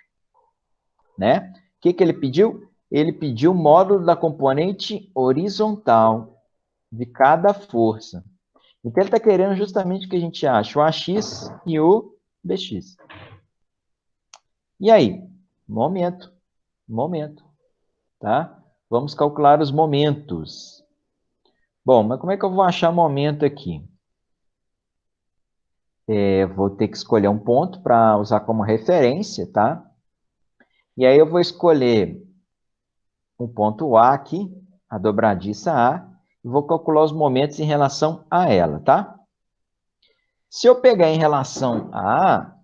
Né? O que ele pediu? Ele pediu o módulo da componente horizontal de cada força. Então, ele está querendo justamente que a gente ache o AX e o BX. E aí? Momento. Tá? Vamos calcular os momentos. Bom, mas como é que eu vou achar momento aqui? Vou ter que escolher um ponto para usar como referência, tá? E aí eu vou escolher um ponto A aqui, a dobradiça A, e vou calcular os momentos em relação a ela, tá? Se eu pegar em relação a A,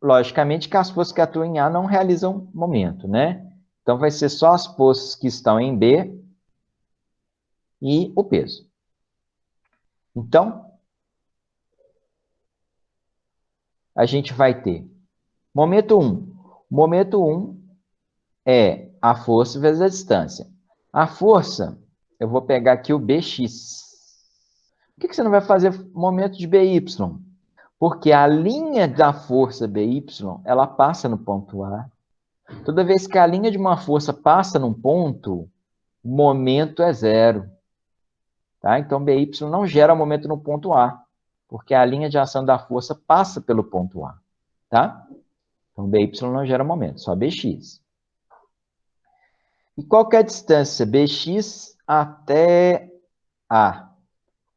logicamente que as forças que atuam em A não realizam momento, né? Então, vai ser só as forças que estão em B e o peso. Então, a gente vai ter momento 1. Momento 1 é a força vezes a distância. A força, eu vou pegar aqui o BX. Por que você não vai fazer momento de BY? Porque a linha da força BY, ela passa no ponto A. Toda vez que a linha de uma força passa num ponto, o momento é zero. Tá? Então, BY não gera momento no ponto A, porque a linha de ação da força passa pelo ponto A. Tá? Então, BY não gera momento, só BX. E qual que é a distância? BX até A.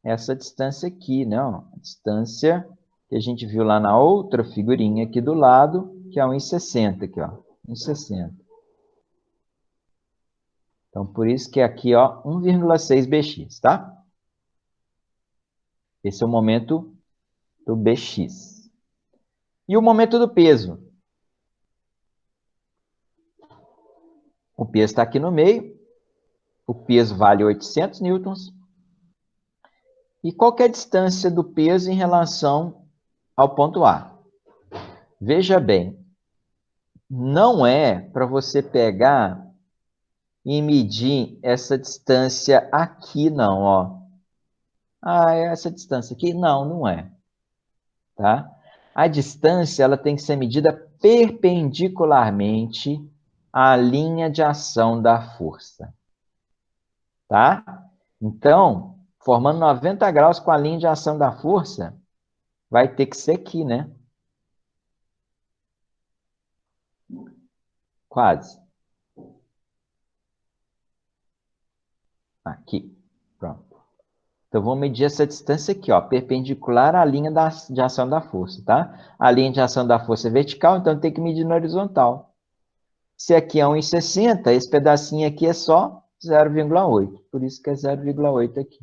Essa distância aqui, né? A distância que a gente viu lá na outra figurinha aqui do lado, que é 1,60 aqui, ó. 1,60. Então, por isso que aqui, ó, 1,6 BX, tá? Esse é o momento do BX. E o momento do peso? O peso está aqui no meio. O peso vale 800 newtons. E qual que é a distância do peso em relação ao ponto A? Veja bem, não é para você pegar e medir essa distância aqui, não, ó. Ah, é essa distância aqui? Não, não é. Tá? A distância ela tem que ser medida perpendicularmente à linha de ação da força. Tá? Então, formando 90 graus com a linha de ação da força, vai ter que ser aqui, né? Quase. Aqui. Pronto. Então, vamos medir essa distância aqui, ó, perpendicular à linha de ação da força, tá? A linha de ação da força é vertical, então tem que medir na horizontal. Se aqui é 1,60, esse pedacinho aqui é só 0,8. Por isso que é 0,8 aqui.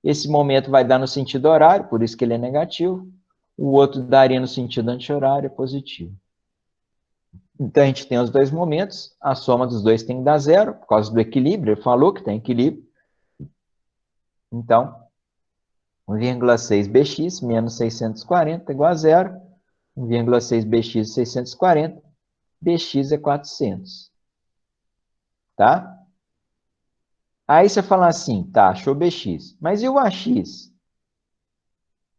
Esse momento vai dar no sentido horário, por isso que ele é negativo. O outro daria no sentido anti-horário, positivo. Então, a gente tem os dois momentos, a soma dos dois tem que dar zero, por causa do equilíbrio, ele falou que tem equilíbrio. Então, 1,6 BX menos 640 igual a zero. 1,6 BX 640, BX é 400. Tá? Aí você fala assim, tá, achou BX. Mas e o AX?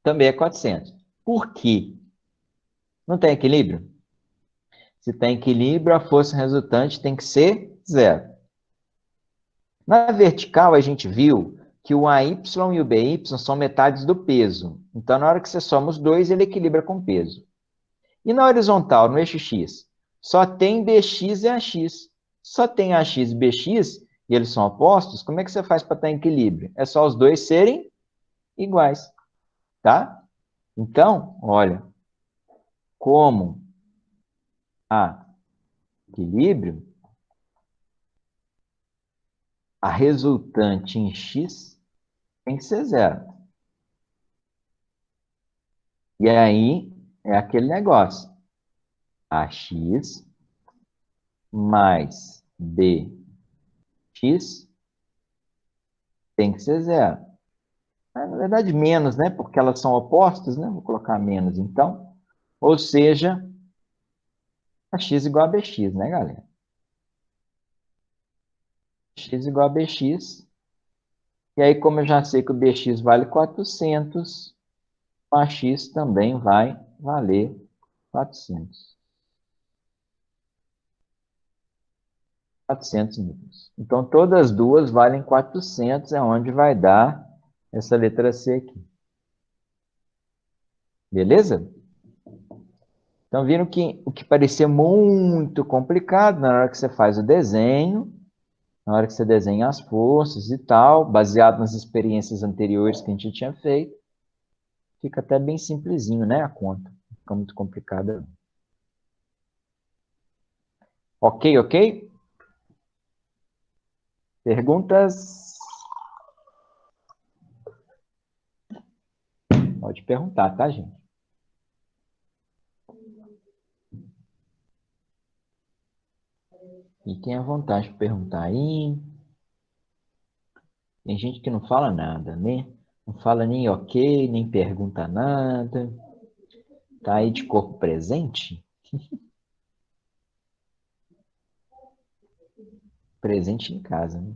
Também é 400. Por quê? Não tem equilíbrio? Se tem equilíbrio, a força resultante tem que ser zero. Na vertical, a gente viu que o AY e o BY são metades do peso. Então, na hora que você soma os dois, ele equilibra com o peso. E na horizontal, no eixo X, só tem BX e AX. Só tem AX e BX, e eles são opostos, como é que você faz para estar em equilíbrio? É só os dois serem iguais, tá? Então, olha, como há equilíbrio, a resultante em x tem que ser zero. E aí, é aquele negócio. AX mais BX tem que ser zero. Na verdade, menos, né? Porque elas são opostas, né? Vou colocar menos, então. Ou seja, AX igual a BX, né, galera? X igual a BX. E aí, como eu já sei que o BX vale 400, o AX também vai valer 400. 400 newtons. Então, todas as duas valem 400, é onde vai dar essa letra C aqui. Beleza? Então, viram que o que parecia muito complicado, na hora que você faz o desenho, na hora que você desenha as forças e tal, baseado nas experiências anteriores que a gente tinha feito, fica até bem simplesinho, né, a conta. Não fica muito complicada. Ok, ok? Perguntas? Pode perguntar, tá, gente? Fiquem à vontade de perguntar aí. Tem gente que não fala nada, né? Não fala nem ok, nem pergunta nada. Tá aí de corpo presente? Presente em casa, né?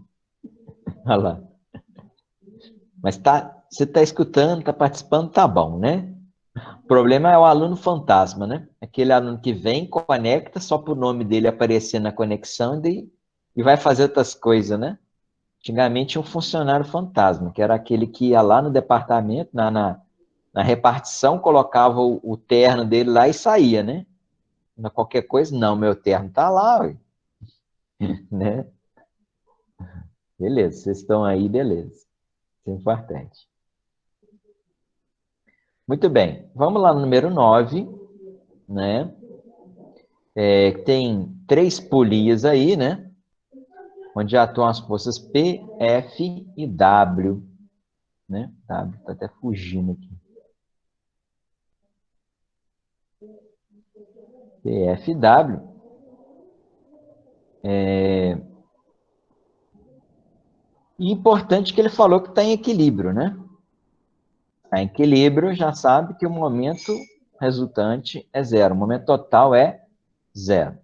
Olha lá. Mas tá, você tá escutando, tá participando, tá bom, né? O problema é o aluno fantasma, né? Aquele aluno que vem, conecta só para o nome dele aparecer na conexão e vai fazer outras coisas, né? Antigamente tinha um funcionário fantasma, que era aquele que ia lá no departamento, na repartição, colocava o terno dele lá e saía, né? Na qualquer coisa, não, meu terno tá lá, ué. Né? Beleza, vocês estão aí, beleza. Isso é importante. Muito bem, vamos lá no número 9, né? Tem 3 polias aí, né? Onde atuam as forças P, F e W, né? W está até fugindo aqui. P, F e W. E importante que ele falou que está em equilíbrio, né? Está em equilíbrio, já sabe que o momento resultante é zero. O momento total é zero.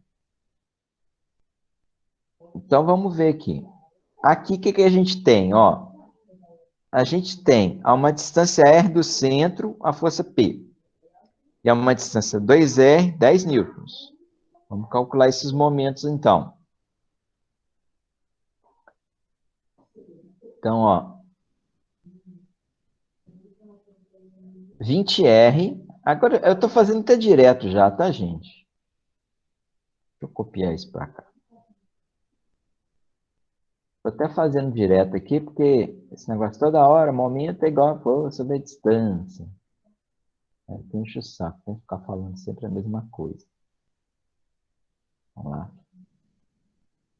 Então, vamos ver aqui. Aqui, o que a gente tem? Ó, a gente tem, a uma distância R do centro, a força P. E a uma distância 2R, 10 newtons. Vamos calcular esses momentos, então. Então, ó, 20R. Agora, eu estou fazendo até direto já, tá, gente? Deixa eu copiar isso para cá. Estou até fazendo direto aqui, porque esse negócio toda hora, momento é igual a força da distância. Tem enche o saco, tem que ficar falando sempre a mesma coisa. Vamos lá.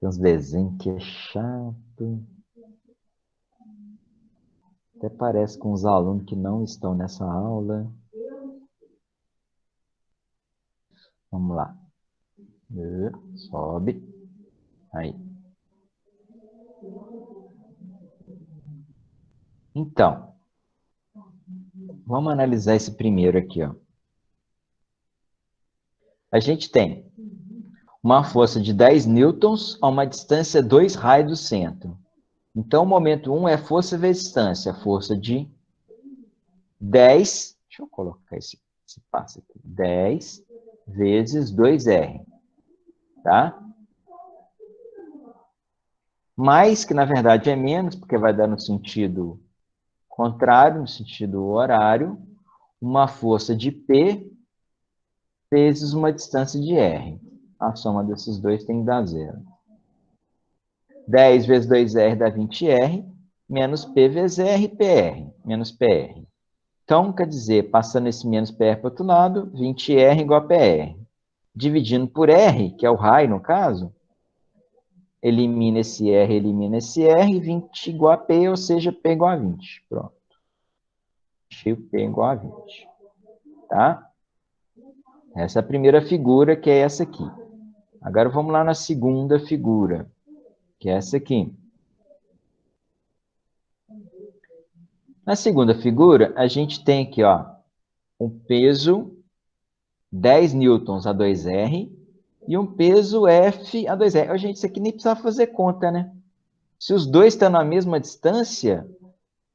Tem uns desenhos que é chato. Até parece com os alunos que não estão nessa aula. Vamos lá. Sobe. Aí. Então, vamos analisar esse primeiro aqui, ó. A gente tem uma força de 10 newtons a uma distância 2 raios do centro. Então, o momento 1 é força vezes distância. Força de 10, deixa eu colocar esse passo aqui, 10 vezes 2R, tá? Mais, que na verdade é menos, porque vai dar no sentido contrário, no sentido horário, uma força de P vezes uma distância de R. A soma desses dois tem que dar zero. 10 vezes 2R dá 20R, menos P vezes R, PR, menos PR. Então, quer dizer, passando esse menos PR para o outro lado, 20R igual a PR. Dividindo por R, que é o raio no caso, elimina esse R, 20 igual a P, ou seja, P igual a 20. Pronto. Achei o P igual a 20. Tá? Essa é a primeira figura, que é essa aqui. Agora vamos lá na segunda figura, que é essa aqui. Na segunda figura, a gente tem aqui, ó, um peso 10 newtons a 2R e um peso F a 2R. Gente, isso aqui nem precisa fazer conta, né? Se os dois estão na mesma distância,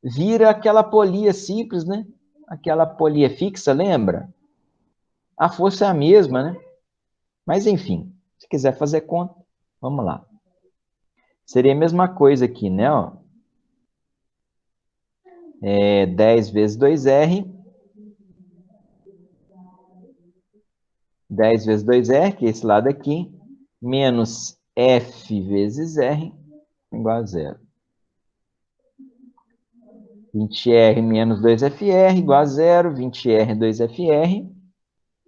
vira aquela polia simples, né? Aquela polia fixa, lembra? A força é a mesma, né? Mas, enfim, se quiser fazer conta, vamos lá. Seria a mesma coisa aqui, né? Ó. 10 vezes 2R. 10 vezes 2R, que é esse lado aqui, menos F vezes R, igual a zero. 20R menos 2FR igual a zero. 20R, 2FR,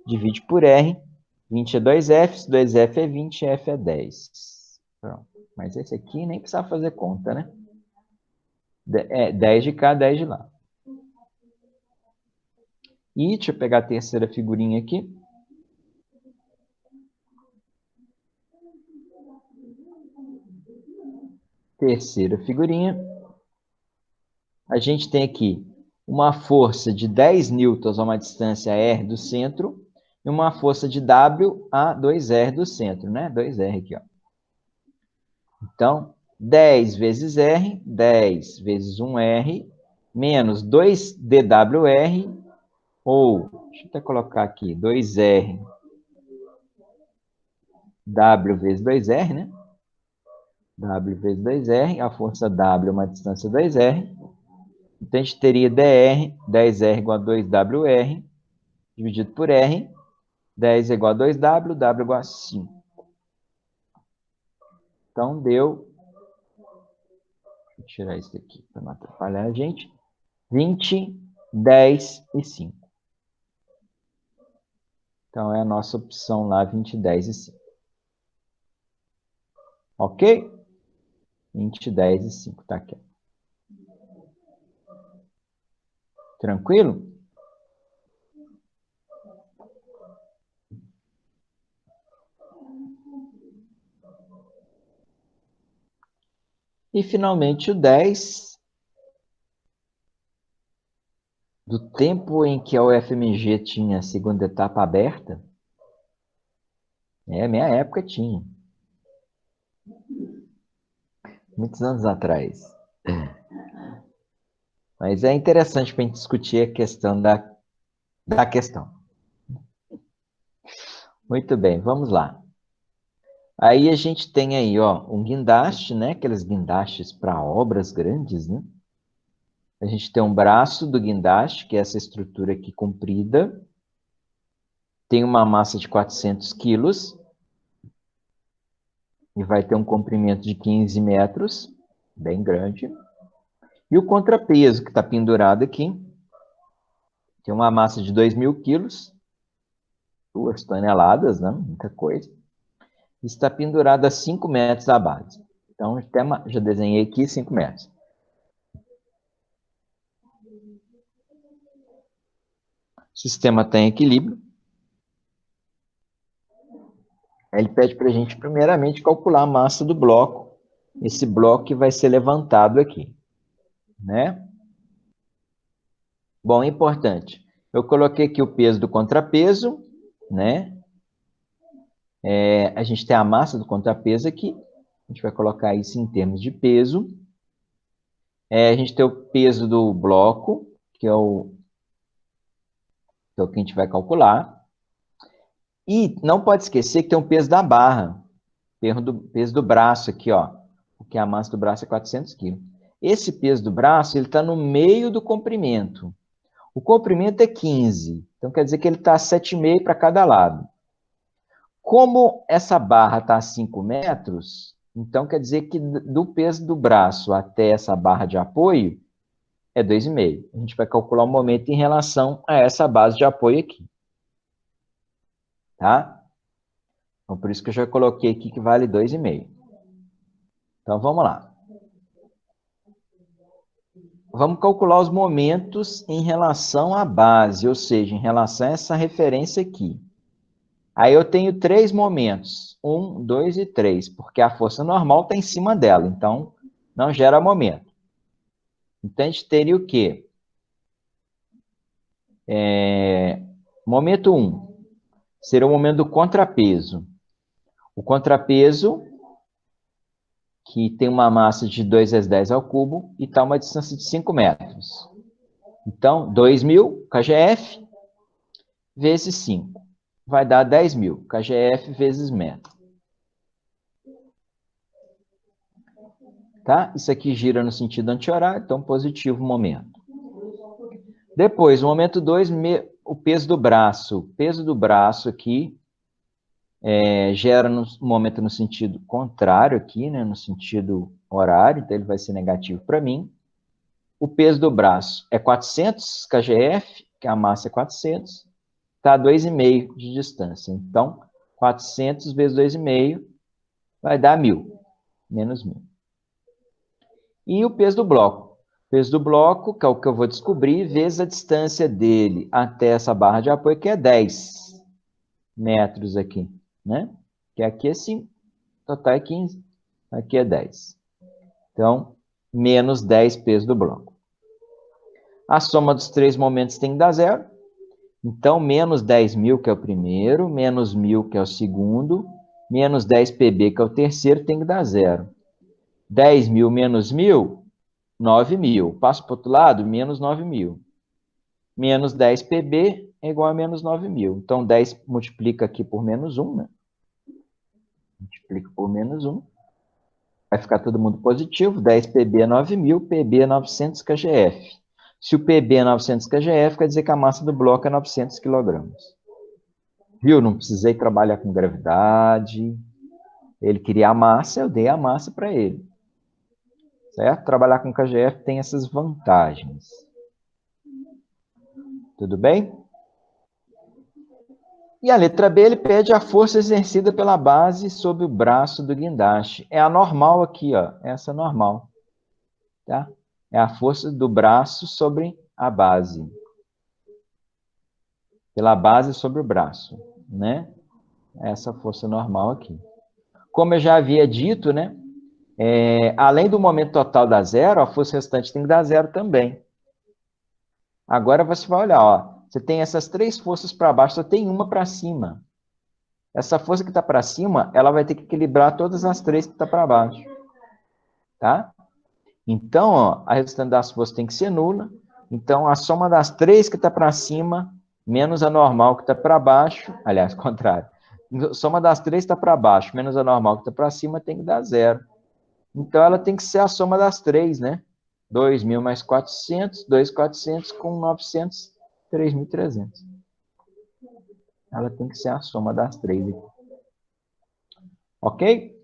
divide por R. 20 é 2F, 2F é 20, F é 10. Pronto. Mas esse aqui nem precisa fazer conta, né? 10 de cá, 10 de lá. E deixa eu pegar a terceira figurinha aqui. Terceira figurinha. A gente tem aqui uma força de 10 newtons a uma distância R do centro e uma força de W a 2R do centro, né? 2R aqui, ó. Então, 10 vezes R, 10 vezes 1R, menos 2dWR, ou, deixa eu até colocar aqui, 2R, W vezes 2R, né? W vezes 2R, a força W é uma distância 2R. Então, a gente teria dr, 10R igual a 2WR, dividido por R, 10 é igual a 2W, W igual a 5. Então, deu, deixa eu tirar isso daqui para não atrapalhar a gente, 20, 10 e 5. Então, é a nossa opção lá, 20, 10 e 5. Ok? 20, 10 e 5, tá aqui. Tranquilo? E, finalmente, o 10, do tempo em que a UFMG tinha a segunda etapa aberta, minha época tinha. Muitos anos atrás. Mas é interessante para a gente discutir a questão da questão. Muito bem, vamos lá. Aí a gente tem aí, ó, um guindaste, né? Aqueles guindastes para obras grandes, né? A gente tem um braço do guindaste, que é essa estrutura aqui comprida. Tem uma massa de 400 quilos. E vai ter um comprimento de 15 metros, bem grande. E o contrapeso, que está pendurado aqui, tem uma massa de 2.000 quilos, 2 toneladas, né? Muita coisa. Está pendurado a 5 metros da base. Então, já desenhei aqui 5 metros. O sistema está em equilíbrio. Ele pede para a gente, primeiramente, calcular a massa do bloco. Esse bloco que vai ser levantado aqui, né? Bom, importante. Eu coloquei aqui o peso do contrapeso, né? A gente tem a massa do contrapeso aqui. A gente vai colocar isso em termos de peso. A gente tem o peso do bloco, que é o que a gente vai calcular. E não pode esquecer que tem o peso da barra, peso do braço aqui, ó, porque a massa do braço é 400 kg. Esse peso do braço, ele está no meio do comprimento. O comprimento é 15, então quer dizer que ele está 7,5 para cada lado. Como essa barra está a 5 metros, então quer dizer que do peso do braço até essa barra de apoio é 2,5. A gente vai calcular o momento em relação a essa base de apoio aqui. Tá? Então, por isso que eu já coloquei aqui que vale 2,5. Então, vamos lá. Vamos calcular os momentos em relação à base, ou seja, em relação a essa referência aqui. Aí eu tenho 3 momentos, 1, 2 e 3, porque a força normal está em cima dela, então não gera momento. Então, a gente teria o quê? Momento 1 seria o momento do contrapeso. O contrapeso, que tem uma massa de 2 vezes 10 ao cubo e está uma distância de 5 metros. Então, 2.000 kgf vezes 5 vai dar 10.000 kgf vezes metro. Tá? Isso aqui gira no sentido anti-horário, então positivo momento. Depois, o momento 2, o peso do braço. O peso do braço aqui gera um momento no sentido contrário aqui, né, no sentido horário, então ele vai ser negativo para mim. O peso do braço é 400 kgf, que a massa é 400, está a 2,5 de distância. Então, 400 vezes 2,5 vai dar 1.000, menos 1.000. E o peso do bloco. O peso do bloco, que é o que eu vou descobrir, vezes a distância dele até essa barra de apoio, que é 10 metros aqui, né? Que aqui é 5, total é 15, aqui é 10. Então, menos 10 peso do bloco. A soma dos 3 momentos tem que dar 0. Então, menos 10.000, que é o primeiro, menos 1.000, que é o segundo, menos 10 PB, que é o terceiro, tem que dar 0. 10.000 menos 1.000, 9.000. Passo para o outro lado, menos 9.000. Menos 10 PB é igual a menos 9.000. Então, 10 multiplica aqui por menos 1, né? Multiplica por menos 1. Vai ficar todo mundo positivo. 10 PB é 9.000, PB é 900 kgf. Se o PB é 900 kgf, quer dizer que a massa do bloco é 900 kg. Viu? Não precisei trabalhar com gravidade. Ele queria a massa, eu dei a massa para ele. Certo? Trabalhar com KGF tem essas vantagens. Tudo bem? E a letra B, ele pede a força exercida pela base sobre o braço do guindaste. É a normal aqui, ó. Essa é normal. Tá? É a força do braço sobre a base. Pela base sobre o braço, né? Essa força normal aqui. Como eu já havia dito, né? Além do momento total dar 0, a força restante tem que dar 0 também. Agora você vai olhar, ó. Você tem essas 3 forças para baixo, só tem uma para cima. Essa força que está para cima, ela vai ter que equilibrar todas as 3 que estão para baixo. Tá? Então, ó, a restante das forças tem que ser nula. Então, a soma das 3 que está para cima, menos a normal que está para baixo, aliás, contrário. A soma das 3 que está para baixo, menos a normal que está para cima, tem que dar 0. Então, ela tem que ser a soma das 3, né? 2.000 mais 400, 2.400 com 900, 3.300. Ela tem que ser a soma das 3 aqui. Ok?